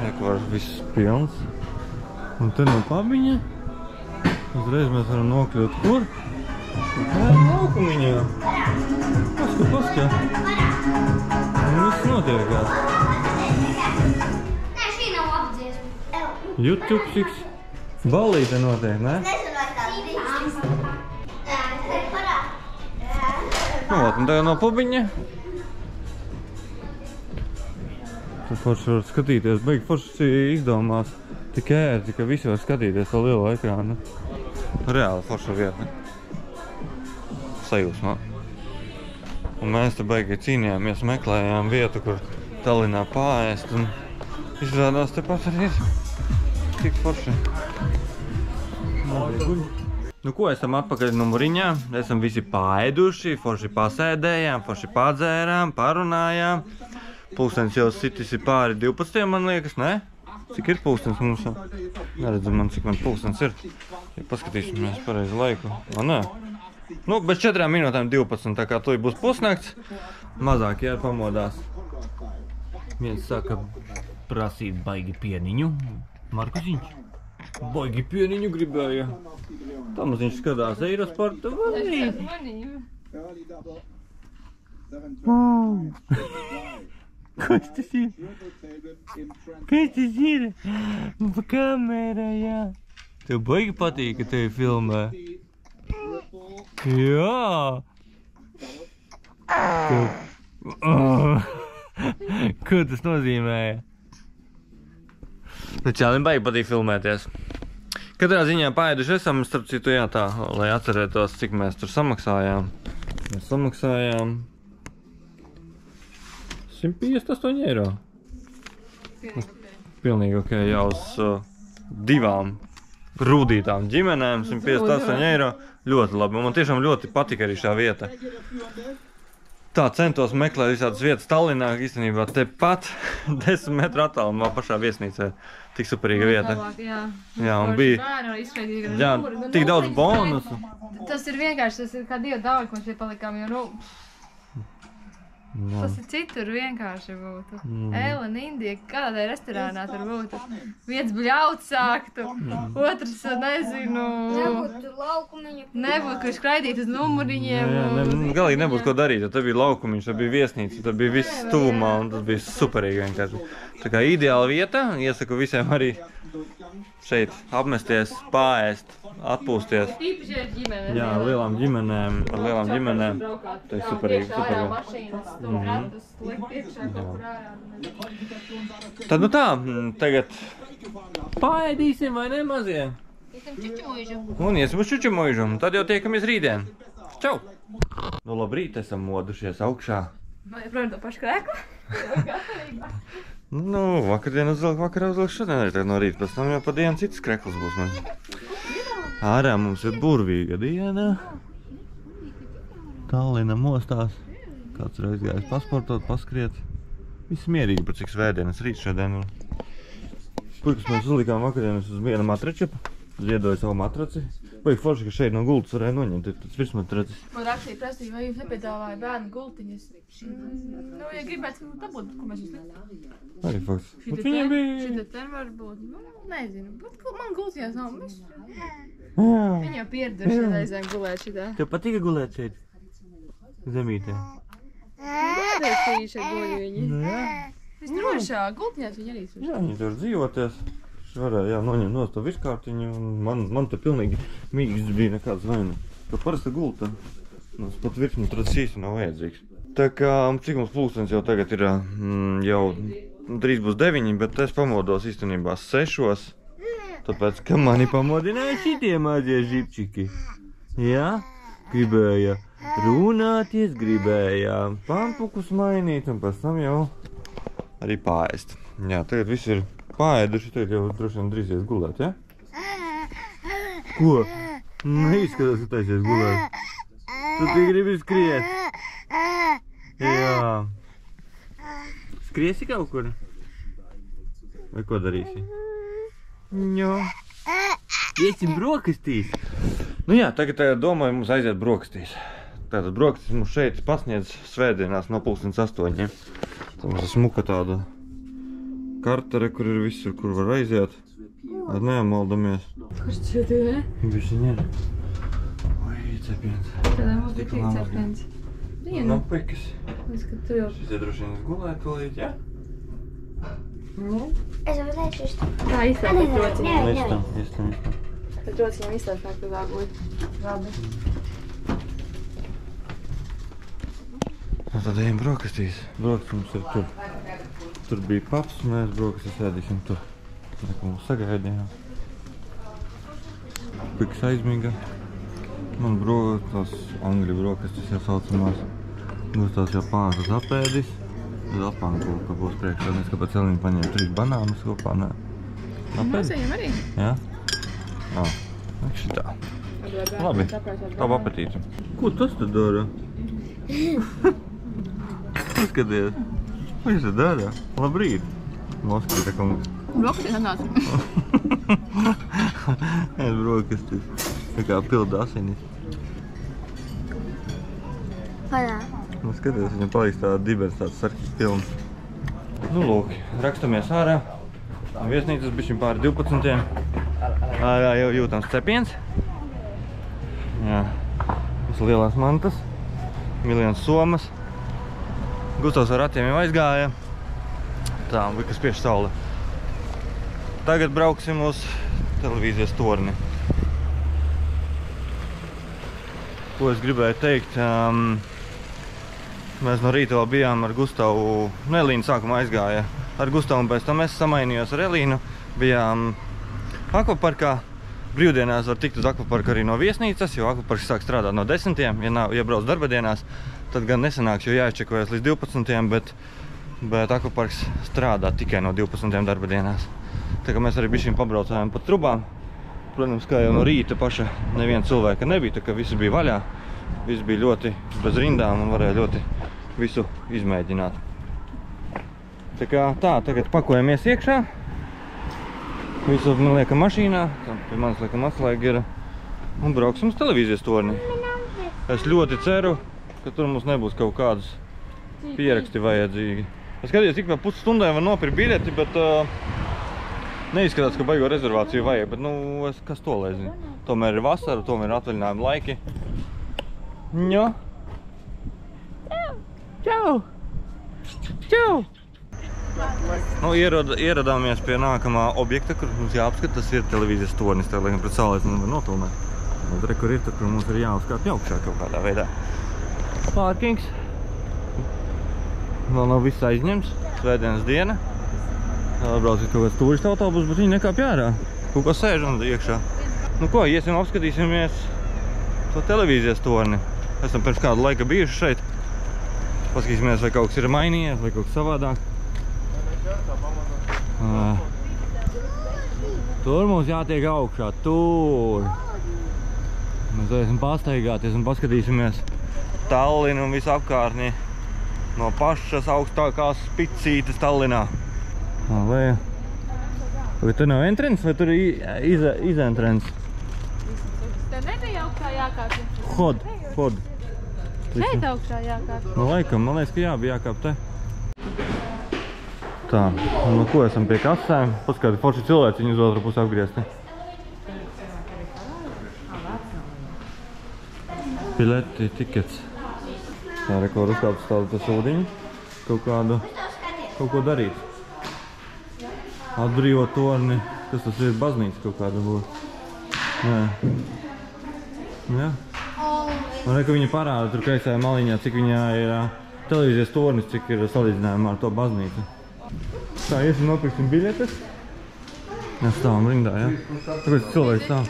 Ekvārs viss pilns. Un te no pabiņa. Uzreiz mēs varam nokļūt kur? Laukumiņā. Paska. Un viss notiekās. Nē, šī nav apdziesma. YouTubečiks. Ballīte notiek, ne? Nu, vat, un tagad no pubiņa. Tad forši var skatīties, beigi forši izdomās tik ērti, ka visi var skatīties to lielo ekrānu. Reāli forša vieta. Sajūsmā. Un mēs te beigi cīnījāmies, meklējām vietu, kur Tallinā paēst, un izrādās tepat arī ir tik forši. Nu ko, esam atpakaļ numuriņā, esam visi paēduši, forši pasēdējām, forši padzērām, parunājām. Pulkstenis jau sitis ir pāri 12, man liekas, ne? Cik ir pulkstenis mums? Neredzam man, cik man pulkstenis ir. Ja paskatīsimies pareizi laiku. O, nē. Nu, bez 4 minūtēm 12, tā kā tu būs pusnakts. Mazāk, jā, pamodās. Viens saka prasīt baigi pieniņu. Markusiņš. Baigi pieniņu gribēja. Tomaziņš skatās Eirosportu. Kas tas ir? Kas tas ir? Pa kamerā, jā. Tev baigi patīk, ka tevi filmē? Jā. Ko tas nozīmēja? Nu, čālim baigi patīk filmēties. Katrā ziņā paēduši esam, starp citu, jā, tā, lai atcerētos, cik mēs tur samaksājām. Mēs samaksājām 158 eiro. Pilnīgi ok, jau uz 2 rūdītām ģimenēm 158 eiro. Ļoti labi, man tiešām ļoti patika arī šā vieta. Tā, centos meklēt visādas vietas Tallinā, īstenībā tepat 10 metru attālumā pašā viesnīcē. Tik superīga vieta. Jā, un bija, jā, tik daudz bonusu. Tas ir vienkārši, tas ir kā Dieva dāvana, ko mēs šeit palikām, jo, tas ir citur vienkārši būtu. Ellen, Indija, kādai restorānā tur būtu. Viens bļauts sāktu, otrs, nezinu, nebūtu, kur skraidīt uz numuriņiem. Jā, galīgi nebūtu ko darīt, jo te bija laukumiņš, te bija viesnīca, te bija viss tuvumā, un tas bija superīgi vienkārši. Tā kā ideāla vieta, iesaku visiem arī šeit apmesties, paēst, atpūsties. Īpaši ar ģimenēm. Jā, lielām ģimenēm, ar lielām ģimenēm. Tā ir superīgi, Tad nu tā, tagad paēdīsim vai ne mazie? Iesim čučumuižu. Un iesim uz čučumuižu, tad jau tiekamies rītdien. Čau! Nu labrīt, esam modušies augšā. Vai joprojām to pašu krēklu? Nu, vakarā uzvilku šodien arī no rīta, pēc tam jau pa dienu citas krekls būs man. Ārā mums ir burvīga diena. Tallina mostās. Kāds reiz gājis pasportot, paskriet. Viss mierīgi, par cik svētdienas rīt šodien. Puikas mēs uzlikām vakarienes uz viena matrača. Ziedoja savu matraci. Baigi forši, ka šeit no gultas varēja noņemt, ir tāds virsmatracis. Man rakstīja prasīja, vai jūs nepiedāvāja bērnu gultiņas? Nu, ja gribētu dabūt, ko mēs uzlikām. Arī fakts. Bet viņiem bija... Šita ten var būt, nu, nezinu, bet man gultiņās nav viss. Viņi jau pieraduši reizēm gulēt šitā. Tev patika gulēt šeit? Zemītē? Bērētīša guļ viņi. Visdrošā, gultiņās viņi arī suši. Jā, viņi tur dzīvoties. Varēja noņemt no to virskārtiņu, un man te pilnīgi mīgs bija nekāds vaina. Ka parasta gulta, mums pat virsmatracis īsti nav vajadzīgs. Tā kā, cik mums pulkstenis jau tagad ir, jau drīz būs 9, bet es pamodos īstenībā 6, tāpēc, ka mani pamodināja šitie mazie žipčiki. Jā, gribēja runāties, gribēja pampukus mainīt, un pēc tam jau arī paēst. Jā, tagad viss ir paēduši, tagad jau droši vien drīz ies gulēt, ja? Ko? Neizskatās, ka taisies gulēt. Tu tik gribi skriet. Jā. Skriesi kaut kur? Vai ko darīsi? Jā. Iesim brokastīs. Nu jā, tagad domāju mums aiziet brokastīs. Tātad brokastīs mums šeit pasniedz svētdienās no 8:30. Tā mums ir smuka tāda kartere, kur ir visur, kur var aiziet. Ar neamaldamies. Kurš šķiet, ne? Bišķiņ ir. Oi, cepiens. Tādā mums bija tik cepiens. Nav pekas. Es, ka tu jau... Šis ir droši vien gulēt tūlīt, ja? Es uzlaišu uz to. Tā izslēgt pēc rociņiem. Istam. Pēc rociņiem izslēgt, ka tā būtu. Labi. Un tad ejam brokastīs. Brokastīs mums ir tur. Tur bija paps, mēs brokastīs ēdīsim tur. Tā kā mums sagaidījām. Piks aizmiga. Man tās angļu brokastīs jau saucamās. Gustās jau pānas apēdis. Tad apankūka būs priekšā. Mēs kāpēc Elīna paņēma 3 banānus kopā, nē. Mēs viņam arī. Jā? Jā. Šitā. Labi. Labu apetīti. Ko tas te dara? Paskaties. Ko viņš te dara? Labrīt. Noskatīt, ka mums... Brokastīs atnāca. Es brokastīs. Tā kā pilda asinis. Padā. Nu, skaties, viņam palīdz tāda dibens, tāds sarkis pilns. Nu, lūk, rakstamies ārā. Viesnīcas bišķiņ pāri 12. Ārā jau jūtams cepiens. Jā, mums lielās mantas. Miljons somas. Gustavs ar ratiem jau aizgāja. Tā, bija, kas spiež saule. Tagad brauksim uz televīzijas torni. Ko es gribēju teikt? Mēs no rīta vēl bijām ar Gustavu, Elīna sākumā aizgāja ar Gustavu un pēc tam es samainījos ar Elīnu. Bijām akvaparkā. Brīvdienās var tikt uz akvaparku arī no viesnīcas, jo akvaparks sāk strādāt no 10. Ja brauc darba dienās, tad gan nesanāks, jo jāizčekojas līdz 12. Bet akvaparks strādā tikai no 12. darba dienās. Tā kā mēs arī bišķiņ pabraucājām pa trubām. Protams, kā jau no rīta paša neviena cilvēka nebija, tā kā visi bija vaļā. Viss bija ļoti bez rindām un varēja ļoti visu izmēģināt. Tā kā tā, tagad pakojamies iekšā. Visu man liekam mašīnā, tā pie manis liekam atslēga ir. Un brauksim uz televīzijas torni. Es ļoti ceru, ka tur mums nebūs kaut kādas pieraksti vajadzīgi. Es skaties, ik vēl pusstundai var nopirkt biļeti, bet neizskatās, ka baigo rezervāciju vajag. Bet, nu, kas to lai zina? Tomēr ir vasara, tomēr ir atvaļinājuma laiki. Jā. Čau! Čau! Nu, ieradāmies pie nākamā objekta, kur mums jāapskata, tas ir televīzijas tornis. Tā, laikam, pret saulēs nevar notulmēt. Un re, kur ir, tad, kur mums ir jāuzkāpj augšā kaut kādā veidā. Pārkings. Vēl nav viss aizņemts. Svētdienas diena. Brauc ir kaut kāds turistu autobus, bet viņi nekāpj ārā. Kaut kā sēž un iekšā. Nu ko, iesim apskatīsimies to televīzijas torni. Esam pirms kādu laika bijuši šeit. Paskatīsimies, vai kaut kas ir mainījies, vai kaut kas savādāk. Tur mums jātiek augšā, tur. Mēs varēsim pastaigāties un paskatīsimies Tallinu un visu apkārtni no pašas augstākās spicītes Tallinā. Vai tur nav entrance, vai tur ir izentrance? Tev nebija augšā jākāpja? Hod. Šeit augšā jākāpja? Nu, laikam, man liekas, ka jā, bija jākāp te. Tā, un no ko esam pie kasēm? Pats kādi forši cilvēci viņu uz otru pusi apgriezti. Pileti, tikets. Tā, re, ko var uzkāpt uz tādu ūdiņu. Kaut ko darīt. Atbrīvot torni. Kas tas ir? Baznīca kaut kāda būs. Nē. Jā. Man liekas, ka viņa parāda tur kreisajā maliņā, cik viņā ir televīzijas tornis, cik ir salīdzinājumā ar to baznīcu. Tā, iesim nopirksim biļetes. Mēs stāvam rindā, jā? Tāpēc cilvēks stāv.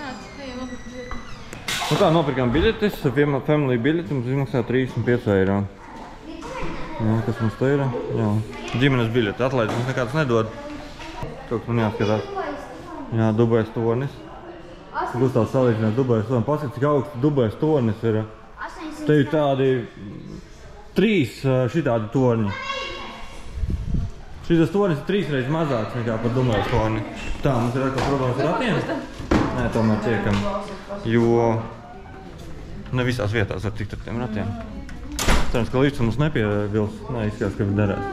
Nu kā, nopirkām biļetes, family biļeti, mums izmaksā 35 eiro. Jā, kas mums te ir? Jā. Ģimenes biļeti atlaid, mums nekāds nedod. Kaut kas man jāskatās. Jā, Dubajas tornis. Gustavs salīdzinās Dubajas tornis. Paskat, cik augsts Dubajas tornis ir. Te ir tādi 3 šitādi torņi. Šitas tornis ir 3 reizes mazāks nekā par Dubajas torni. Tā, mums ir atkal problēmas ar ratiem? Nē, tomēr tiekam. Jo ne visās vietās var tikt ar tiem ratiem. Cerams, ka līdz mums nepievils. Nē, izskatās, ka derēs.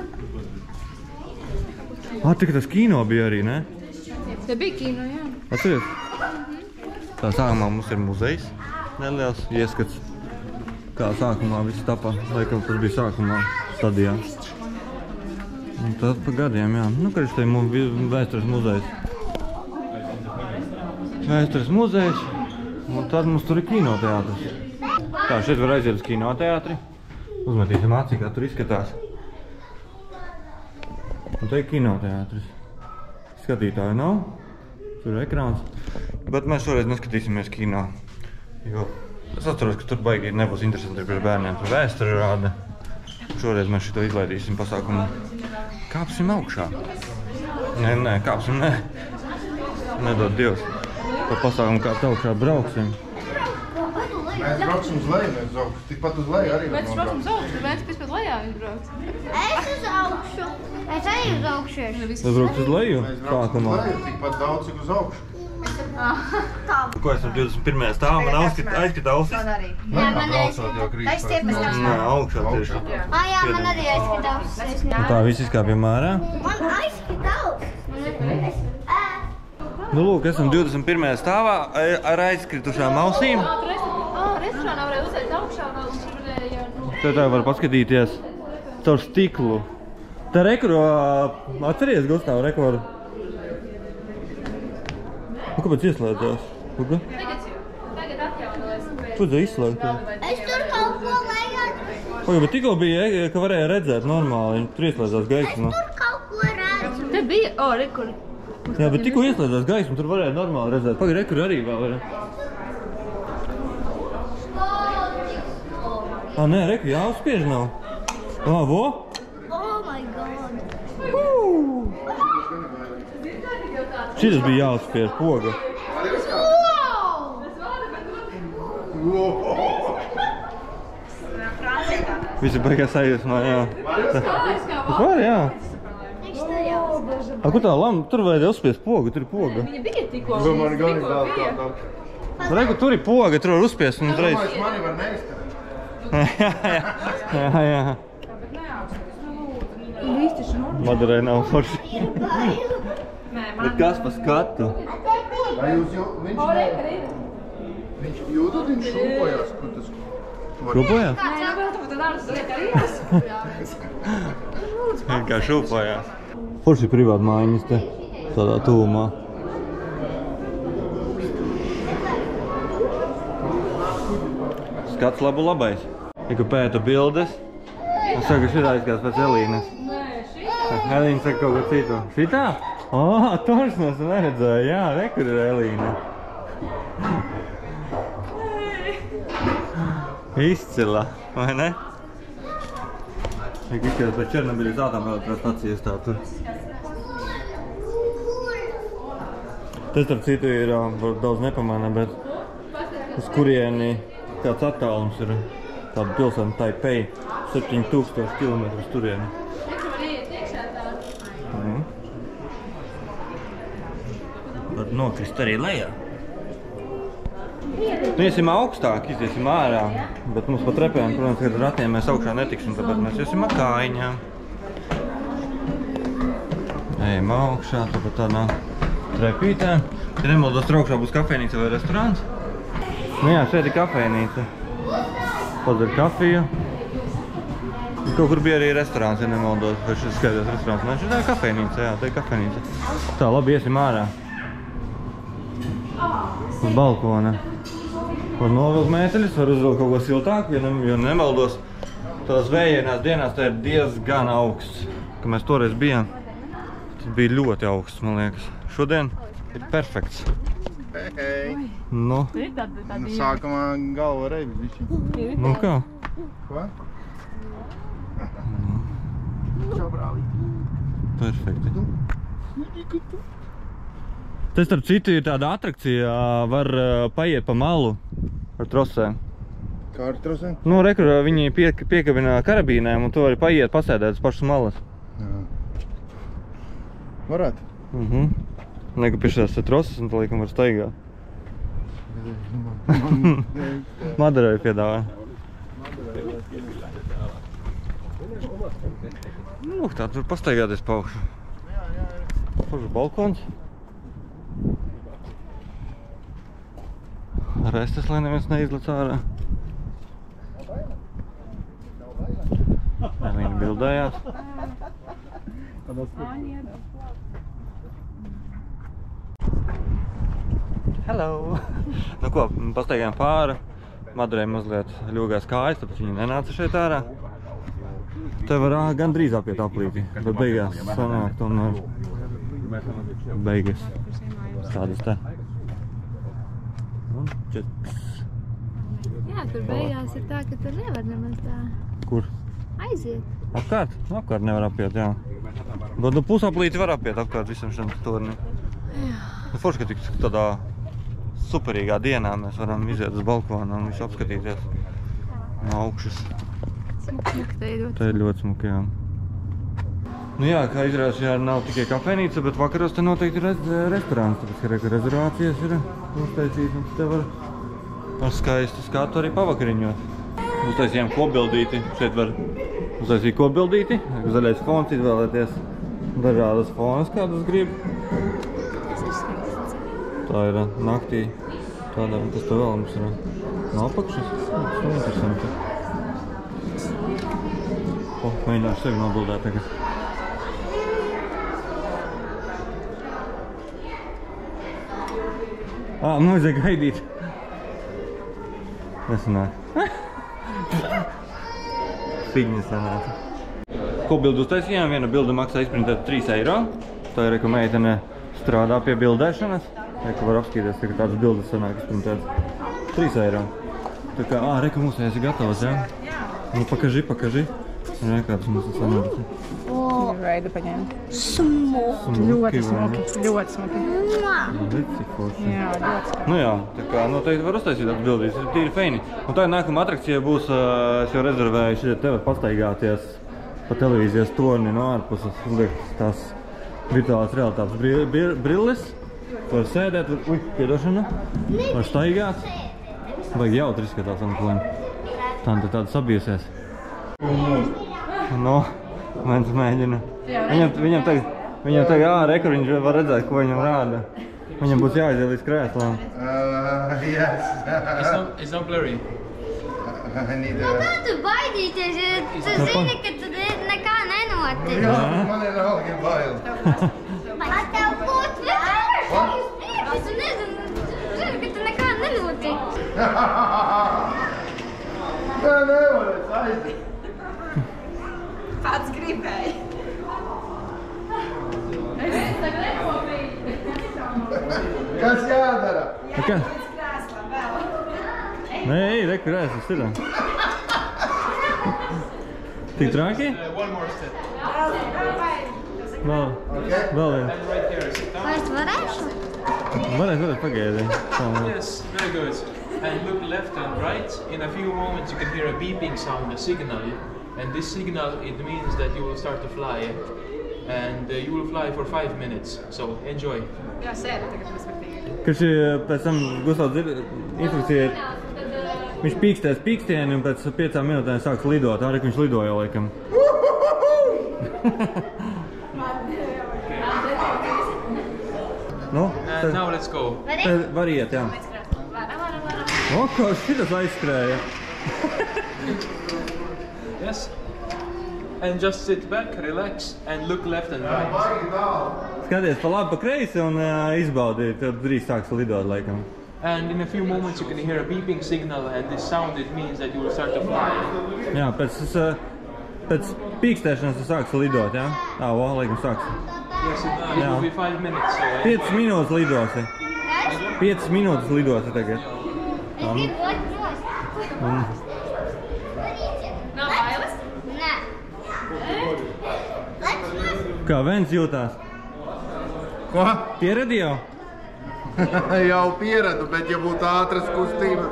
Tikai tas kino bija arī, ne? Te bija kino, jā. Atceries? Tā sākumā mums ir muzejs neliels ieskats. Kā sākumā viss tapa. Laikam tas bija sākumā stadijā. Un tad pa gadiem, jā. Nu, kad šeit vēstures muzejs. Vēstures muzejs. Un tad mums tur ir kinoteātris. Tā, šeit var aiziet uz kinoteātri. Uzmetīsim acī, kā tur izskatās. Un te ir kinoteātris. Skatītāju nav. Tur ir ekrāns. Bet mēs šoreiz neskatīsimies kino. Jo es atceros, ka tur baigi nebūs interesanti priekš bērniem. Tur vēsturi rāda. Šoreiz mēs šito izlaidīsim pasākumu. Kāpsim augšā. Nē, kāpsim, nē. Nedod Dievs. Pa pasākumu kāpt augšā brauksim. Mēs brauksim uz leju, mēs brauksim. Tikpat uz leju arī var Mēs brauksim uz augšu, viens pēc lejā viņš brauc. Es uz augšu. Es arī uz augšu. Mēs brauks uz leju? Mēs brauksim uz leju, tikpat daudz, cik uz augšu. Ko esam 21. stāvā? Man aizskata ausis. Man arī. Jā, braucot jau krīt. Nē, augšā tieši. Jā, man arī aizskata ausis. Un tā viss izkāpjam ārā. Man aizskata ausis. Nu lūk, esam 21. stāvā ar aizkritušām ausīm. Restorānā varēja uzēt augšā vēl un tur varēja... Te tā var paskatīties caur stiklu. Te rekuru, atceries, Gustav, rekoru? Nu, kāpēc ieslēdzās? Tagad atjaunojas. Ko tā izslēgties? Es tur kaut ko lejā. Pagaid, bet tikko bija, ka varēja redzēt normāli, tur ieslēdzās gaisma. Tur kaut ko redzu. Te bija... rekur. Jā, bet tikko ieslēdzās gaisma, tur varēja normāli redzēt. Pagaid, rekur arī vēl varēja. Nē, reku, jāuzspiež nav. Vo? Oh my god. Šitas bija jāuzspiež, poga. Visi baigās sajūsmā, jā. Tas var, jā. Kur tā lama? Tur vajadzēja uzspiest pogu, tur ir poga. Viņa bija tikko. Man gan ir daudz. Reku, tur ir poga, tur var uzspiest un uzreiz. Mani var neizturēt. Jā. Madarai nav forši. Bet kas pa skatu? Vai jūs jau... Viņš jūtot, viņš šūpojās, kur tas... Šūpojās? Nē, vēl tu tad ārus liek arī Kā šūpojās. Forši privāta mājiņas te, tādā tuvumā. Skats labu labais. Tiku pēta bildes. Es saku, šitā izskatās pēc Elīnas. Elīna saka kaut ko citu. Šitā? Toši mēs neredzēju. Jā, rekur ir Elīna. Izcila, vai ne? Tiku izskatās pēc Černobiļas atomelektrostacijas tā tur. Tas, starp citu, ir daudz nepamana, bet uz kurieni kāds attālums ir tāda pilsēta Taipei, 7000 km turieni. Var nokrist arī lejā. Nu, iesim augstāk, iziesim ārā, bet mums pa trepēm, protams, kad ar ratiem mēs augšā netiksim, tāpēc mēs iesim ar kājiņām. Ejam augšā, tāpat tādā trepītē. Ja nemaldos, tur augšā būs kafejnīca vai restorāns. Nu jā, šeit ir kafejnīca. Padzer kafiju. Kaut kur bija arī restorāns, ja nemaldos, vai šis skaidrs restorāns. Nē, šitā ir kafejnīca, jā, tā ir kafejnīca. Tā, labi, iesim ārā. Uz balkona. Var novilkt mēteļus, var uzvilkt kaut ko siltāku, jo nemaldos. Tās vējienās dienās tā ir diezgan augsts. Kad mēs toreiz bijām, tas bija ļoti augsts, man liekas. Šodien ir perfekts. Hei. Nu, Sākumā galva reivis višķi. nu kā? Ko? Čau, brālīt. Perfekti. Tas, starp citu, ir tāda atrakcija, var paiet pa malu ar trosēm. Kā ar trosēm? Nu, rekur, viņi piekabina karabīnēm, un tu vari paiet, pasēdēt uz pašas malas. Jā. Varētu. Nekapiešās trosas, un tā laikam var staigāt. Madarai piedāvā. Nu, tā tur pastaigāties pa augšu. Pašu balkons. Restes, lai neviens neizlec ārā. Elīna bildējās. Hello! Nu ko, pastaigājām pāri. Madarai mazliet ļogās kājas, tāpēc viņa nenāca šeit ārā. Te var gandrīz apiet aplīti, bet beigās sanāk tomēr beigas tādas te. Un četks. Jā, tur beigās ir tā, ka tur nevar nemaz tā Kur? aiziet. Apkārt? Nu, apkārt nevar apiet, jā. Bet nu pusaplīti var apiet apkārt visam šim tornim. Nu, forši, ka tik tādā superīgā dienā mēs varam iziet uz balkonu un visu apskatīties no augšas. Smuki te ir ļoti. Tā ir ļoti smuki, jā. Nu jā, kā izrādās, jā, nav tikai kafejnīca, bet vakaros te noteikti ir restorāns, tāpēc, ka rezervācijas ir uztaisītas, un te var skaistu skatu arī pavakariņot. Uztaisījām kopbildīti, šeit var uztaisīt kopbildīti, zaļais fons, izvēlēties dažādas fonas, kādas grib. Tā ir naktī tādā, un kas te vēl mums ir no apakšas. Tas ir interesanti. Mēģināšu sevi nobildēt tagad. Man vajadzēja gaidīt. Nesanāk. Figņa sanāca. Ko bildu uztaisījām? Viena bilda maksā izprintēt 3 eiro. Tā ir, ka meitene strādā pie bildēšanas. Ka var apskatīties, ka tādas bildes sanāk izprintētas 3 eiro. Tā kā, reka mūsējās ir gatavas, jā? Nu, pakaži. Kādas mums ir sanāca. Veidu paņēma. Smuki. Ļoti smuki. Ļoti smuki. Redz, cik forši. Jā, ļoti smuki. Nu jā, tā kā noteikti var uztaisīt tādas bildīs, ir tīri feini. Un tā nākamā atrakcija būs, es jau rezervēju, šeit te var pastaigāties pa televīzijas torni no ārpuses. Tās virtuālās realitātes brilles. Var sēdēt, piedošana, var staigāt. Vajag jautri izskatās, Anklēm. Tāda sabiesies. No, viens mēģina. Viņam tagad, rekur, viņš var redzēt, ko viņam rāda. Viņam būs jāaiziet līdz krēslām. Yes. It's not blurry. I need Kā tu baidīties, ja tu zini, ka tu nekā nenotiek? Jā, man ir algi bail. Ar tev būtu vienkārši. Es nezinu, zini, ka tu nekā nenotiek. Nē, nevarēs aiziet. Pats gribēja. Kas jādara? Kā? Nē, re, krēslas ir. Tik traki? One more step. Vēl vien. And right here, sit down. Vai es varēšu? Varēs pagaidīt. Yes, very good. And look left and right. In a few moments you can hear a beeping sound, a signal. And this signal, it means that you will start to fly. And you will fly for 5 minutes. So enjoy. Jā, sēdi tagad respektīvi. Kad pēc tam Gustavs instrukcija, viņš pīkstēs pīkstieni un pēc 5 minūtēm sāks lidot. Arī viņš lidoja laikam. Nu, And now let's go. var iet, jā. O, kā šitas aizskrēja. Yes. And just sit back, relax, and look left and right. Skaties pa labi, pa kreisi un izbaudi, tad drīz sāks lidot laikam. And in a few moments you can hear a beeping signal, and this sound, it means that you will start to fly. Jā, pēc pīkstēšanas tu sāks lidot, jā? Laikam sāks. Yes, it Yeah. will be 5 minutes. So 5 minūtes lidosi. 5 minūtes lidosi tagad. Es gribu otros. Nav bailes? Nē. Kā Vens jūtās? Ko? Pieredi jau? Jau pieredu, bet ja būtu ātras kustība.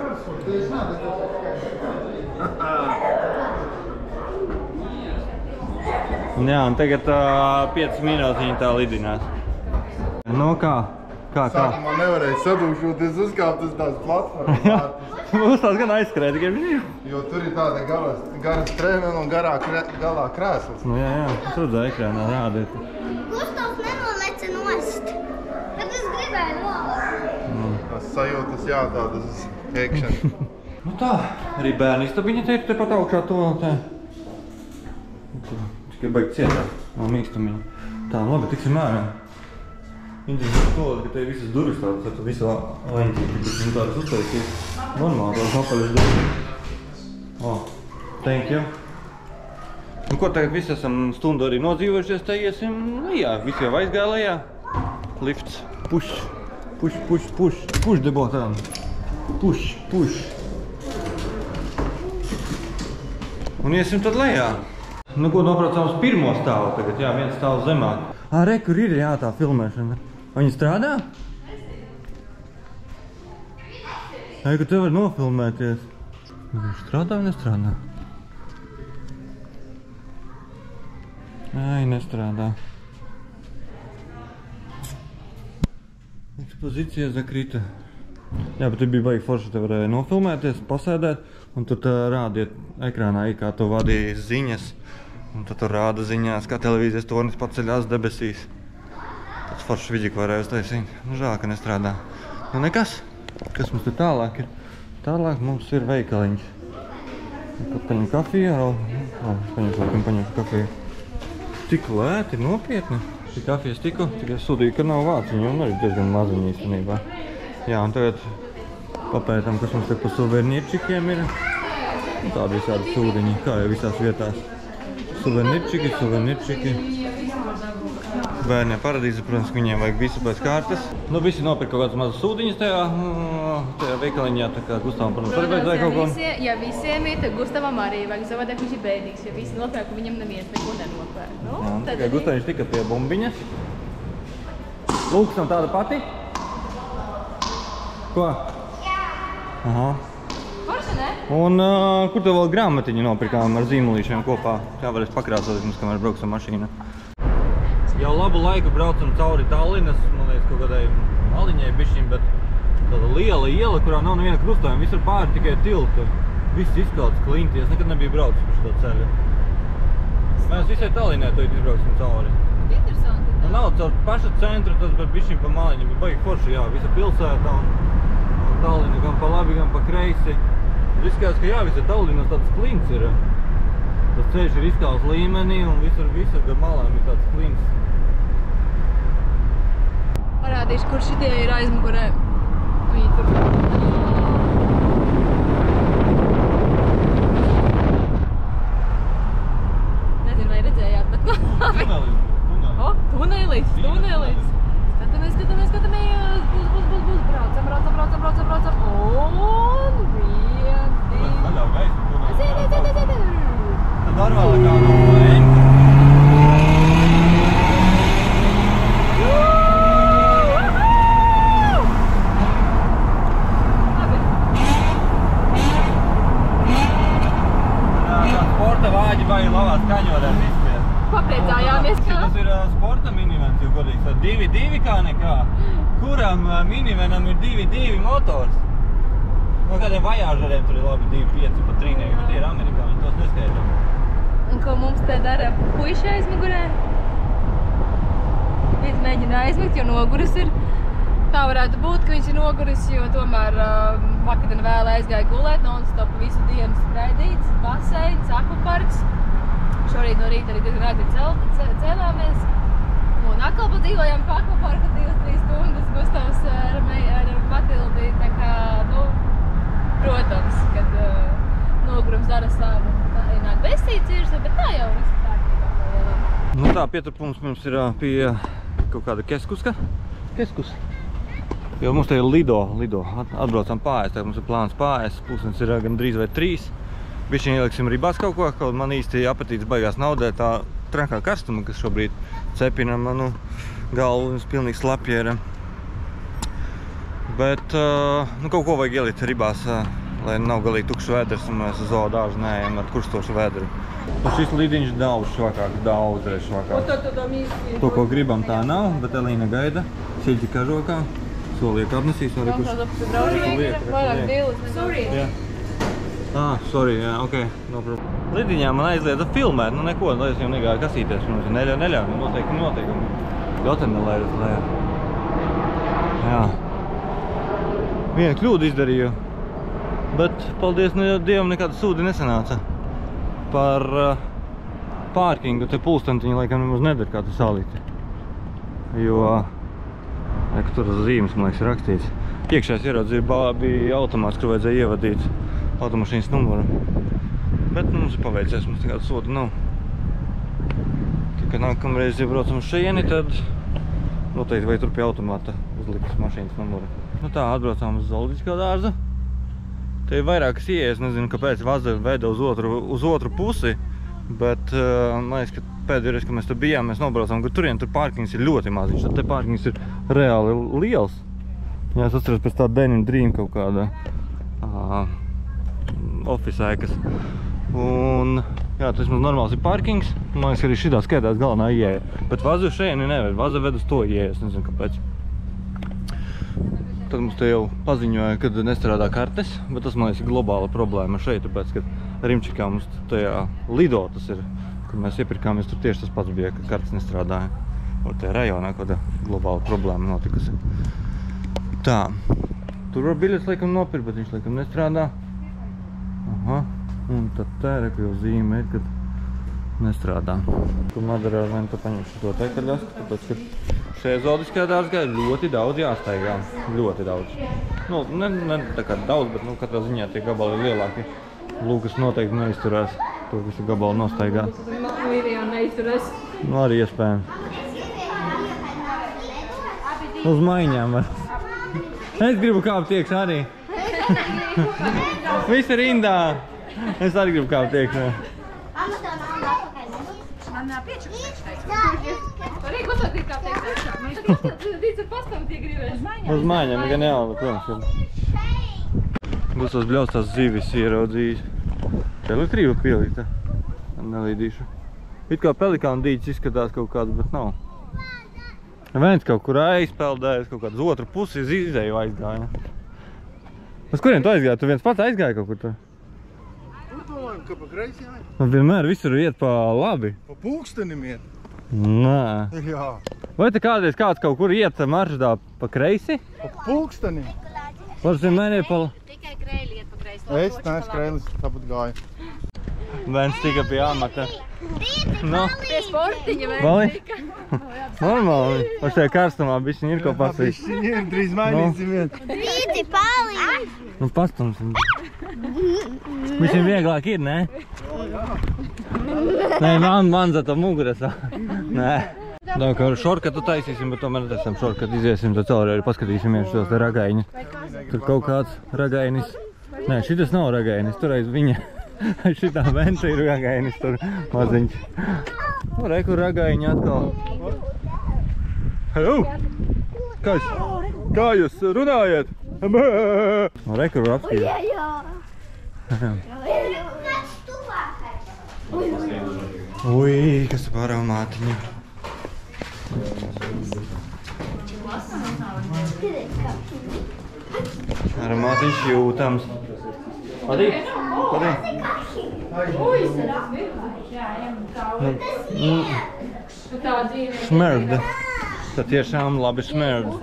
Jā, un tagad 5 minūtes viņi tā lidinās. Nu kā? Sākumā nevarēja sadūšoties uzkāpt uz tās platformas. Mums tās gan aizskrēja, tikai Jo tur ir tāda gara strēmena un galā krēsls. Nu jā, es redzēju ekrānā rādīt. Gustavs nenoleca nost. Bet es gribēju nolēt. Tas sajūtas, jā, tādas ēkšana. Nu tā, arī bērni istabiņa te ir tepat augšā to tā. Tikai baigi cietā, no mīkstumiņa. Tā, labi, tiksim ārā. Interesanti to, ka te ir visas durvis tādas, tad visu leņķīgi, bet tādas uztaisīs. Normāli, tādas apaļas durvis. Thank you. Un ko tagad visi esam stundu arī nodzīvojušies, te iesim lejā. Visi jau aizgāja lejā. Lifts. Push debotām. Push. Un iesim tad lejā. Nu ko, nopraucām uz pirmo stāvu tagad, jā, viens stāvs zemāk. Re, kur ir, jā, tā filmēšana. Viņi strādā? Ka te var nofilmēties. Viņš strādā vai nestrādā? Nestrādā. Ekspozīcija zakrita. Jā, bet te bija baigi forši, te varēja nofilmēties, pasēdēt, un tad rādiet ekrānā, kā tu vadīji ziņas. Un tad tur rāda ziņās, kā televīzijas tornis paceļās debesīs. Tāds foršs vidži, ko varēja uztaisīt. Nu, žēl, ka nestrādā. Nu, nekas. Kas mums te tālāk ir? Tālāk mums ir veikaliņš. Paņem kafiju. Paņemšu kafiju. Tik lēti, nopietni. Tik kafijas tiku, tikai sūdīju, ka nav vāciņu, un arī diezgan maziņi īstenībā. Jā, un tagad papētam, kas mums te pa suvenirčikiem ir. Un tādi visādi sūdiņi, kā jau visās vietās. Suvenirčiki. Bērniem paradīze, protams, ka viņiem vajag visu pēc kārtas. Nu, visi nopirka kaut kādas mazas sūdiņas tajā veikaliņā, tā kā Gustavam, protams, arī vajadzēja kaut ko. Ja visiem ir, tad Gustavam arī vajag savādāk viņš ir bēdīgs, jo visi nopērk, un viņam neviens neko nenopērk. Nu, jā, tikai Gustaviņš tika pie bumbiņas. Lūkstam tāda pati? Ko? Jā. Aha. Forši, ne? Un kur tev vēl grāmatiņu nopirkām ar zīmolīšiem kopā? Tā varēs pakrāsot, mums, kamēr brauks ar mašīnu. Jau labu laiku braucam cauri Tallinas, man liekas, kaut kādai maliņai bišķiņ, bet tāda liela iela, kurā nav neviena krustojuma, visur pāri tikai tilti. Viss izkalts klinti, es nekad nebiju braucis par šo ceļu. Mēs visai Tallinai to izbrauksim cauri. Interesanti. Nu, nav caur paša centru, tas bet bišķiņ pa maliņu, bet baigi forši, jā, visa pilsēta un Tallina gan pa labi, gan pa kreisi. Izskatās, ka jā, visa Tallinas tāds klints ir. Tas ceļš ir izkalts līmenī un visur gar malām ir tāds klints. Parādīšu, kur šitie ir aizmugurē. Viņi tur. Nezinu, vai redzējāt, bet tunelis. Skatāmies. Būs. Braucam. Un viens, divi. Tad ar vēl kā no N. Vāģi vai labās kaņodēm izspies. Papriecājāmies, ka? Tas ir sporta minivens, jau godīgs. 2.2 kā nekā. Kuram minivenam ir 2.2 motors? No kādiem vajāžariem tur ir labi 2.5 pa trīnieki, bet tie ir amerikāņi, tos neskaidram. Un ko mums te dara puiši aizmugurē? Viņš mēģina aizmigt, jo noguris ir. Tā varētu būt, ka viņš ir noguris, jo tomēr vakardien vēl aizgāja gulēt, non-stop visu dienu skraidīts, baseins, akvaparks. Šorīt no rīta arī diezgan agri cēlāmies. Un atkal pat dzīvojām pa akvaparku 2-3 stundas Gustavs ar Matildi. Tā kā, nu, protams, kad nogurums dara savu. Tā ienāk besīts ir, bet tā jau viss kārtībā palielam. Nu tā, pieturpums mums ir pie kaut kāda Keskuska. Jo mums te ir Lido. Atbraucam pāēst, tagad mums ir plāns pāēst. Pulkstenis ir gan drīz vai 3. Bišķiņ ieliksim ribās kaut ko, kaut man īsti apetīts baigās naudē. Tā trakā karstuma, kas šobrīd cepina manu galvu, un es pilnīgi slapji ir. Bet, nu, kaut ko vajag ielikt ribās, lai nav galīgi tukšs vēders, un mēs uz zoodārzu neejam ar kurstošu vēdru. Un šis lidiņš daudz švakāks, daudzreiz švakāks. To, ko gribam, tā nav, bet Elīna gaida, siļķi kažokā, soliek apnesīs, un kurš Vairāk dilis. Sorry. Sorry, jā, ok, no problem. Lidiņā man aizliedza filmēt, nu neko, lai es jau negāju kasīties, un neļauj, noteikumi. Jotenelēras, lai jā. Vienu kļūdu izdarīju, bet, paldies Dievam, nekāda sūdi nesanāca. Par pārkingu te pulstantiņi laikam nemaz nedara kā tu salīti. Jo, tur uz zīmes, man liekas, ir rakstīts. Iekšējais ieraudzīja bija automāts, kur vajadzēja ievadīt automašīnas numuru. Bet mums ir paveicies, mums nekāda soda nav. Tā kā nākamreiz, ja braucam uz šejieni, tad noteikti vai tur pie automāta uzliks mašīnas numuru. Nu tā, atbraucām uz zooloģisko dārzu. Te ir vairākas ieejas, nezinu, kāpēc vaza veda uz otru pusi, bet man liekas, ka pēdējo reizi, kad mēs tur bijām, mēs nobraucām, ka tur pārkings ir ļoti maziņš, tad te pārkings ir reāli liels. Jā, es atceros pēc tā Denim Dream kaut kāda office ēkas. Un, jā, tas mums normāls ir pārkings, man liekas, ka arī šitā skaitās galvenā ieeja. Bet vazu šejieni nevar, vaza ved uz to ieeja, es nezinu, kāpēc. Tad mums te jau paziņoja, kad nestrādā kartes, bet tas, man liekas, ir globāla problēma šeit, tāpēc, ka Rimčikā mums tajā lido tas ir, kur mēs iepirkāmies, tur tieši tas pats bija, ka kartes nestrādāja. Un tajā rajonā kāda globāla problēma notikusi. Tā, tur var biļetes laikam nopirkt, bet viņš laikam nestrādā. Aha, un tad te reku jau zīme ir, kad nestrādā. Kur Madara ar meni to paņemšu to tekaļasku, tāpēc, ka šajā zooloģiskajā dārzā ir ļoti daudz jāstaigā. Ļoti daudz. Nu, ne tā kā daudz, bet katrā ziņā tie gabali ir lielāki. Lūkas noteikti neizturēs to visu gabalu nostaigā. Līvija neizturēs. Nu, arī iespējams. Uz maiņām var. Es gribu kāpt iekšā arī. Viss ir rindā. Es arī gribu kāpt iekšā. Arī gototīt kā teikt iekšā. Dīts ar pastāvu tie gribēs. Uz maiņām gan jau, bet protams. Būs tos bļaustās zivis ieraudzījis. Elektrība pielīta. Nelīdīšu. It kā pelikāna dīķis izskatās kaut kāds, bet nav. Viens kaut kur aizpeldējas, kaut kāds otru pusi izēju aizgāja. Uz kuriem tu aizgāji? Tu viens pats aizgāji kaut kur tur? Domājam, ka pa kreisi jāiet? Man vienmēr visur iet pa labi. Pa pulkstenim iet? Nē. Jā. Vai te kādreiz kāds kaut kur iet maršrutā pa kreisi? Pa pulkstenim? Varbūt vienmēr iet pa... Tikai Kreili iet pa kreisi. Es neesmu Kreilis, tāpat gāju. Bērns tika pie amata. No. Pie sportiņa Vali? tika. Normāli. Ar šajā karstumā bišķiņ ir ko pasīt. Bišķiņ ir, drīz mainīsim iet. Rīti palīdz. Nu, pastums. Bišķiņ vieglāk ir, ne? Nē, man za to muguras. Nē. Tā kā šorkatu taisīsim, bet tomēr neesam šorkatu iziesim, tad cauri arī paskatīsimies šos te ragaiņus. Tur kaut kāds ragainis. Nē, šitas nav ragainis, tur aiz viņa. Šitā venta ir ragainis tur maziņš. Nu, re, kur ragaiņi atkal. Hello! Kā jūs runājat? Nu, re, kur apskīja. Ui, kas tu pārā mātiņa. Aromātiņš jūtams. Patīk? Patīk? Smērda. Tā tiešām labi smērda.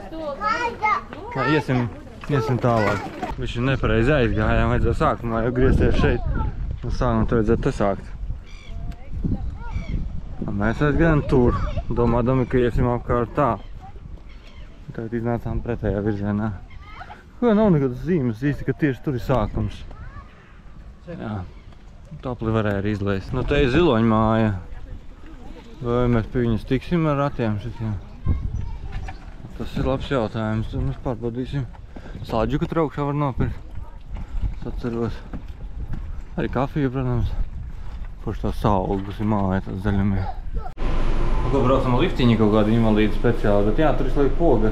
Iesim tālāk. Viņš nepareizi aizgājām, vajadzēja sākumā jau griezties šeit. Un sākumā to vajadzētu te sākt. Mēs aizgājām tur, domādami, ka iesim apkārt tā. Tagad iznācām pretējā virzienā. Ko nav nekādas zīmes īsti, ka tieši tur ir sākums. Jā, topli varēja arī izlaist. Nu, te ir ziloņu māja. Vai mēs pie viņas tiksim ar ratiem šitiem? Tas ir labs jautājums, tad mēs pārbaudīsim. Sāģu, ka traukšā var nopirkt. Es atceros. Arī kafiju, protams. Forši tā saule, kas ir māja, tās zaļumie. Nu, ko braucam ar liftiņu kaut kādu invalīdu speciāli, bet jā, tur visu laiku poga.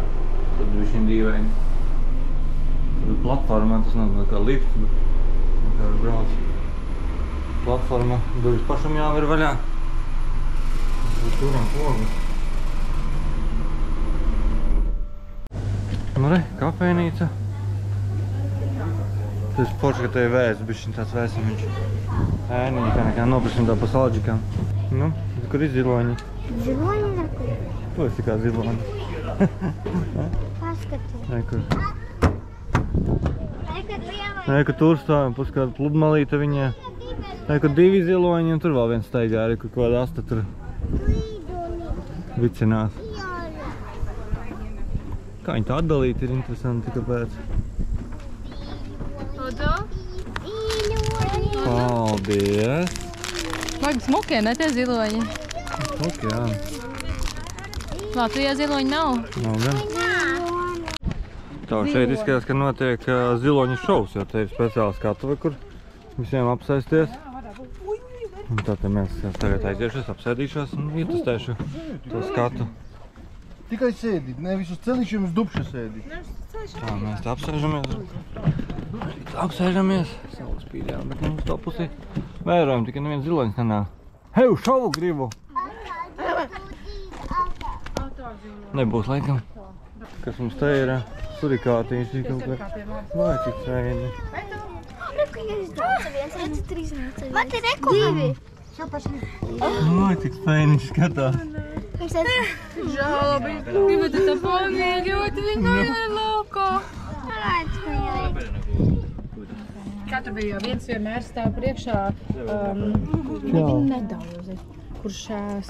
Tad višķiņ dīvaini. Tad platformā, tas nav kā lifts, bet kā var brauc. Platforma, durvis pašam jāver vaļā. Turam pogu. Nu re, kafejnīca. Tas ir forši, ka te ir vēsts, bišķiņ tāds vēsiņš. Ēniņi, kā nekā noprasim tā pa salģikām. Nu, kur ir ziloņi? Ziloņi ar kur? To esi kā ziloņi. Paskatu. Kur? Kad lielai. Kur tur stāv, pus kāda pludmalīta viņai. Kur 2 ziloņi un tur vēl viens staigā arī, kur kāda asta tur vicinās. Kā viņi tā atdalīti ir interesanti, kāpēc. Lūdzu. Paldies! Vajag smukie, ne tie ziloņi. Ok, jā. Latvijā ziloņi nav. Nav gan. Tā, šeit izskatās, ka notiek ziloņu šovs, jo te ir speciāla skatuve, kur visiem apsēsties. Un tātad mēs tagad aiziešu, apsēdīšos un ietestēšu to skatu. Tikai sēdīt, nevis uz celišiem uz dubša sēdīt. Tā, mēs te apsēžamies. Apsēžamies. Saule spīdjā, bet ne uz to pusi. Vērojam, tikai neviens ziloņs nenāk. Hei, šovu gribu! Nebūs laikam. Kas mums te ir? Surikātīši kaut kā. Vai, cik sveini. Man te reku 2. Vai, cik sveini skatās. Žābi. Gribētu tā pamīļot, viņa ir laukā. Katru bija viens vienmēr stāv priekšā nedaudzi, kurš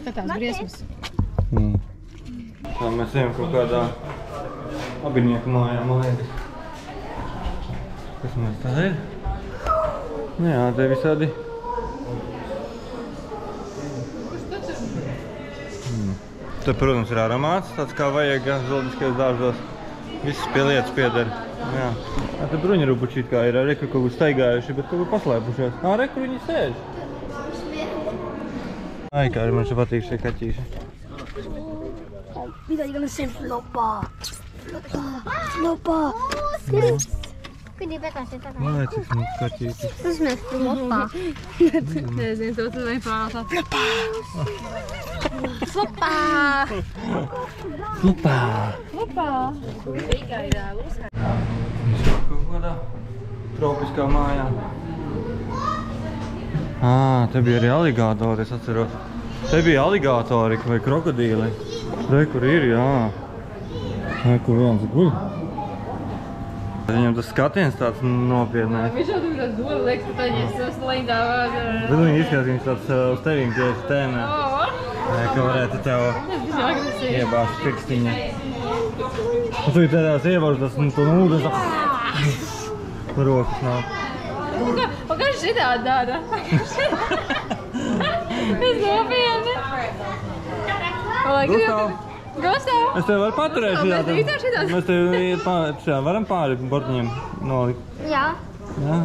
skatās briesmas. Tā mēs ejam kaut kādā abinieku mājā, man liekas. Kas mums tā ir? Nu jā, te visādi. Te, protams, ir aromāts, tāds kā vajag zooloģiskajos dārzos. Viss pie lietas pieder. Jā. Te bruņurupuči kā ir, re, kur kaut kur staigājuši, bet kaut kur paslēpušies. Re, kur viņi sēž. Ai, kā arī man šeit patīk šie kaķīši. Mitä ikana sen flopaa. Flopaa. Kuinka vetäisi tätä? Vai, cik mums kaķīši. Tas mēs flopaa. Nezinu, to tu neprātā. Flopā! Flopā! Flopā! Viņš ir kaut kādā tropiskā mājā. Te bija arī aligātori, es atceros. Te bija aligātori vai krokodīli. Re, kur ir, jā. Re, kur viens guļ. Viņam tas skatiens tāds nopietnēs. Viņš jau tur tāds doli, liekas, ka taņies slindā vārdā. Bet viņi izskatās, viņš tāds uz tevīm tieši tēmē. Ka varētu tev iebāzt pirkstiņa. Un tu tādās iebāzt tas to ūdens. Rokas nav. Un kā šitādi dara? Es nopietni. Gustav! Gustav! Es tev varu paturēt šajā. Mēs drīkstām šitās? Mēs tev varam pāri bortiņiem nolikt. Jā. Jā.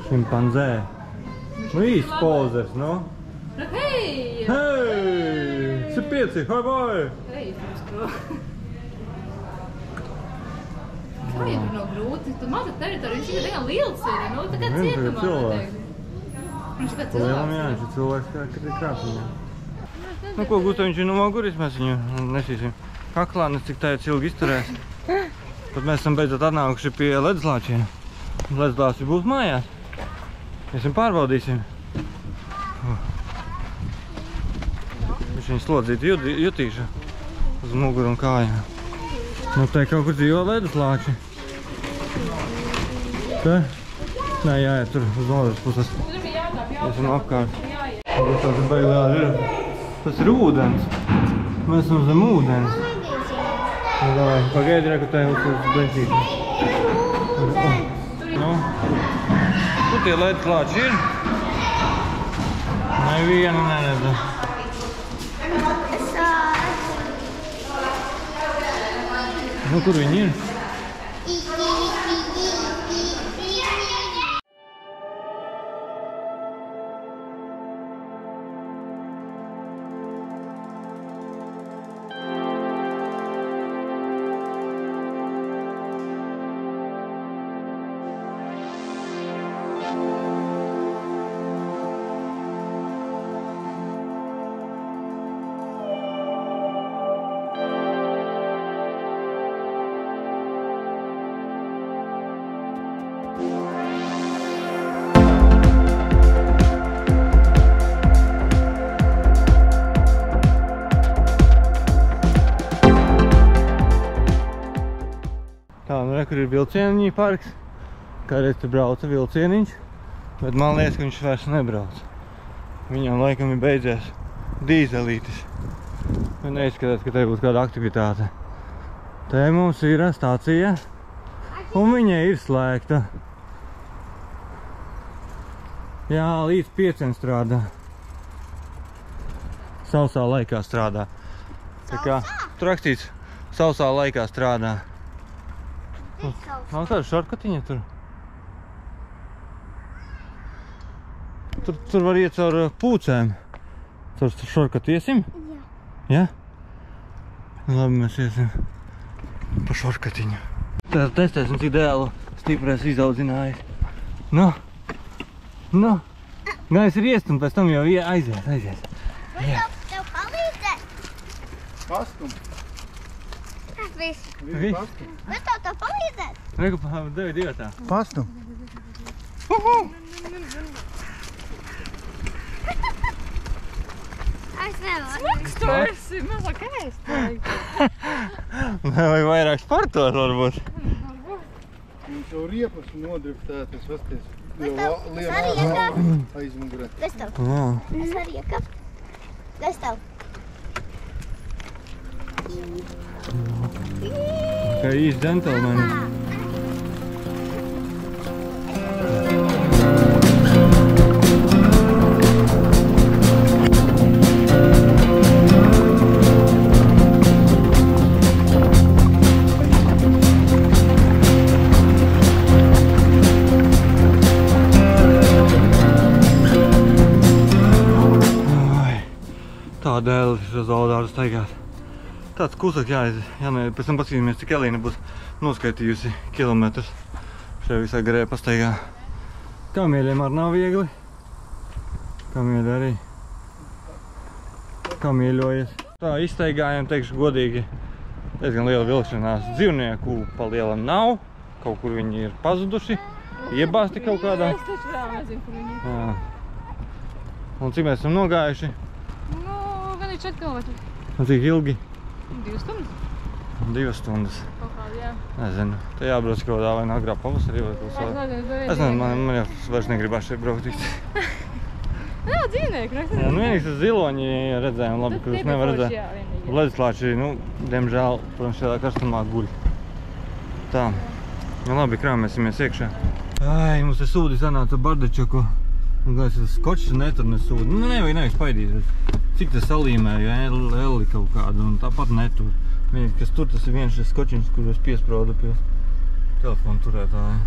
Šimpanzē. Nu īsts pozers, no? Hei! Hei! 5, hai vai! Hei, tu kā jau tur nav grūti? Tu maza teritorija, viņš ir tikai liels ir, nu tā kā cietumā noteikti. Viņš ir kā Palielam, jā, cilvēks. viņš ir cilvēks kā krāpiņā. Nu ko, Gustav, viņš ir noguris, mēs viņu nesīsim kaklā, nes cik tāds ilgi izturēs. Tad mēs esam beidzot atnākuši pie ledslāčiem. Ledslāči būs mājās. Mēs viņu pārbaudīsim. Viņš viņu slodzīti jutīšu uz muguru un kājām. Nu, te kaut kur dzīvo ledslāči. Te? Nē, jāiet tur uz otras puses. Esam apkārt. Tas ir baigās ir. Tas ir ūdens. Mēs esam zem ūdens. Nu, davai, pagaidi, reku te uz beņķīšu. Nu, tur tie ledslāči ir. Nevienu neredzu. Nu, kur viņi ir? kur ir vilcieniņu parks. Kādreiz te brauca vilcieniņš, bet man liekas, ka viņš vairs nebrauc. Viņam laikam ir beidzies dīzelītis. Un neizskatās, ka te būs kāda aktivitāte. Te mums ir stācija, un viņa ir slēgta. Jā, līdz 5 strādā. Sausā laikā strādā. Tā kā tur rakstīts, sausā laikā strādā. Nav tāda šortkatiņa tur? Tur var iet caur pūcēm. Caur šortkatu iesim? Jā. Ja? Labi, mēs iesim pa šortkatiņu. Tad testēsim, cik dēlu stiprēs izaudzinājas. Nu. Gājis ir iest un pēc tam jau aizies. Jā. Tev palīdzēt? Pastum. Viss. Viss pastum. Bet tev palīdzēt? Reku, devi divatā. Pastum. Es nevaru. Smags tu esi, mazāk ēst. Vai vairāk sportot varbūt? Viņš jau riepas nodriftēt, es vesties. Es arī iekāpt. Aizmugurē. Es tev. Jā. Es arī iekāpt. Es tev. Kā īsti džentelmeni. Tādēļ šo zaudāru staigāt. Tāds klusāk pēc tam paskatīsimies, cik Elīna būs noskaitījusi kilometrus. Šajā visā garajā pastaigā. Kamieļiem arī nav viegli. Kamieļi arī kamieļojas. Tā izstaigājam, teikšu godīgi, diezgan liela vilkšanās. Dzīvnieku pa lielam nav. Kaut kur viņi ir pazuduši. Iebāzti kaut kādā. Es taču vēl nezinu, kur viņi ir. Jā. Un cik mēs esam nogājuši? Nu, gan ir 4 km. Un cik ilgi? 2 stundas. 2 stundas. Kaut kādi, jā. Nezinu. Te jābrauc kaut kādā vai agrā pavasarī vai kaut Es kā. nezinu, Es nezinu, man jau vairs negribās šeit braukt. Jā, dzīvnieki, Jā, nu vienīgs tas ziloņi redzējām, labi, kurus nevar redzēt. Leduslāči, nu, diemžēl, protams, šādā karstumā guļ. Tā. Nu labi, krāmēsimies iekšā. Ai, mums te sūdi sanāca bardečaku. Un gājis tas skočs netur ne sūdi. Nu, nevajag spaidīt. Cik tas salīmēja, elli kaut kādu, un tāpat netur. Vienīgi, kas tur, tas ir viens šis skočiņš, kur es piespraudu pie telefonu turētāja.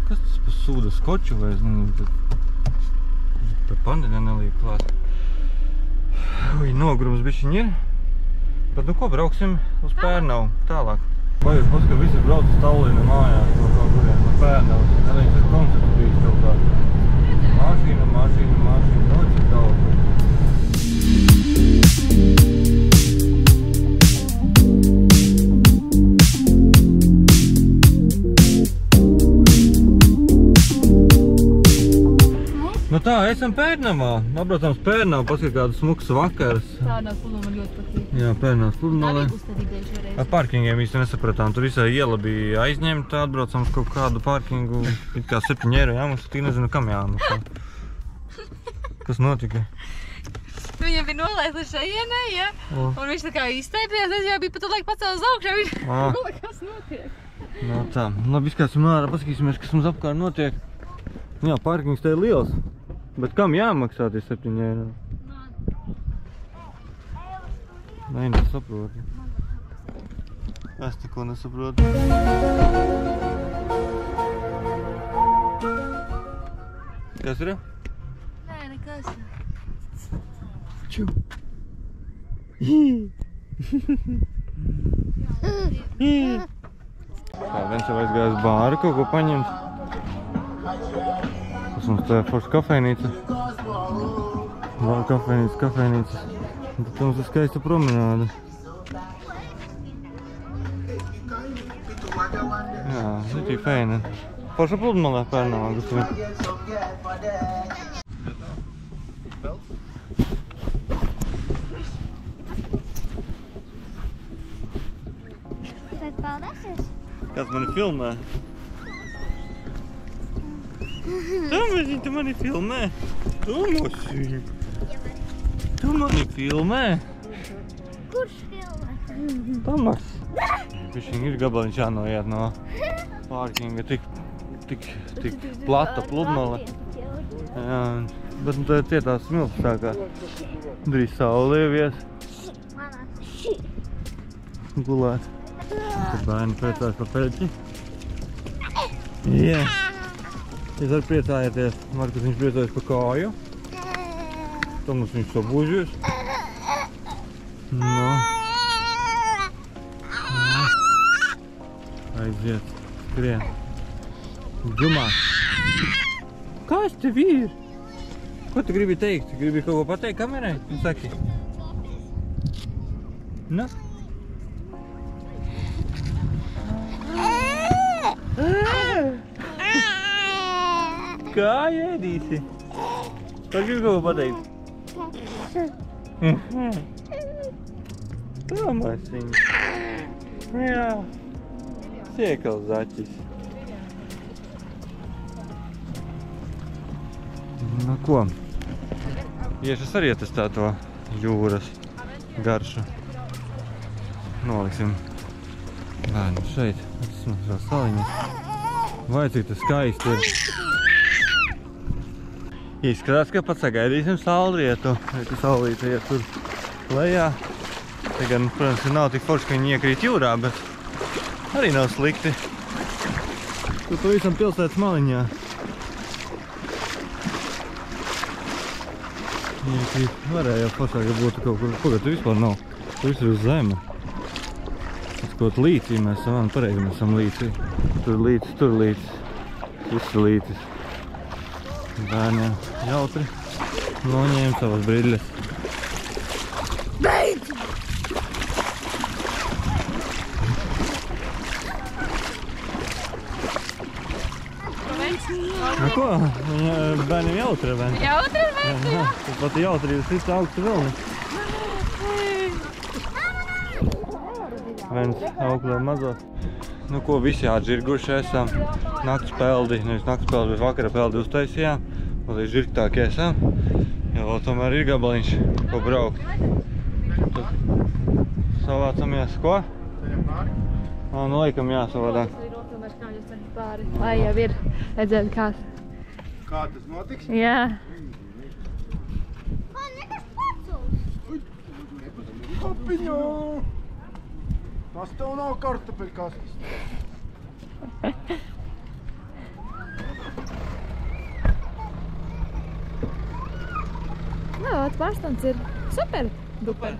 Kas tas pa sūda skoču vai es nezinu, pie pandeļa nelīk klāt. Ui, nogrums bišķiņ ir. Bet nu ko, brauksim uz Pērnavu tālāk. Vai jūs pats, ka visi brauc uz Tallina mājās no kaut kuriem, no Pērnavas. Nelīdz tas koncerts bijis kaut kāds. Mašīna, noķi daudz. Nu tā, esam Pērnavā. Atbraucam uz Pērnavu, paskat kādu smuks vakars. Pērnavas pludmale man ļoti patīk. Jā, Pērnavas pludmale. Nav uzstādīties šoreiz. Ar parkingiem īsti nesapratām. Tur visā iela bija aizņemta, atbraucam uz kaut kādu parkingu. It kā 7 eiro jāmaksā, tik nezinu kam jāmaksā. Kas notika? Viņam bija nolaists līdz šajienai, ja? Un viņš tā kā izstaipījās, es jau biju pat laik pacēlis augšā, viņš kas notiek? No tā, labi izkāsim ārā, paskatīsimies, kas mums apkārt notiek. Jā, parkings te ir liels, bet kam jāmaksā tie 7 eiro? Nē, nesaprotu. Es neko nesaprotu. Kas ir? Nē, nekas. Ču. Tā, viens jau aizgāja uz bāru kaut ko paņemt. Tas mums tā forša kafejnīca. Vēl kafejnīcas. Un tad mums ir skaista promenāde. Jā, ļoti feina. Forša pludmalē Pērnavā, Gustavi. Tad peldēsies? Kāds mani filmē? Tomaziņ, tu mani filmē? Tomaziņ! Tu mani filmē? Kurš filmē? Tomas! Višķiņ ir gabaliņš jānoiet no pārkinga, tik plata pludmale. Jā, bet nu tā ir cietās smilts tā kā drīz saule ievies. Gulēt. Tad bērni priecājas par peļķi. Jā. Jūs arī priecājieties. Markus viņš priecājas par kāju. Tomas viņš sabūžies. No. Aiziet. Skrien. Džumā. Kas tev ir? Ko tu gribi teikt? Gribi kaut ko pateikt kamerai? Saki. Nu? Kā ēdīsi? Vai gribi kaut ko pateikt? Tomasiņ. Jā. Siekals zaķis. Nu ko? Iešas arī ietestā to jūras garšu. Noliksim bērnu šeit. Atsimās saliņas. Vai cik tas skaisti ir. Izskatās, ka pat sagaidīsim saulrietu. Ka saulīte iet tur lejā. Te gan, protams, nav tik forši, ka viņi iekrīt jūrā, bet arī nav slikti. Tur pavisam pilsētas maliņā. Iekrīt. Varēja jau foršāk, ja būtu kaut kur. Pagad, tu vispār nav. Tu viss ir uz zemi. Tas kaut līcī mēs esam, pareizi mēs esam līcī. Tur līcis, tur līcis. Viss līcis. Bērniem jautri noņēma savas bridļas. Beidz! Nu ko? Viņa bērniem jautri ir venti. Jautri ir venti, jā? Tas pat jautri ir cits augstu vilni. Vents augļā mazos. Nu ko, visi atžirguši esam. Nakts peldi, nevis nakts peldi, bet vakara peldi uztaisījām. Līdz žirgtāki esam. Jo vēl tomēr ir gabaliņš, ko braukt. Tad savācamies, ko? Nu laikam jāsavādāk. Lai jau ir redzēt, kā tas notiks? Jā. Nekas pacels! Kapiņo! Tas tev nav kartupeļkastis. Jā, pārstāns ir super duper.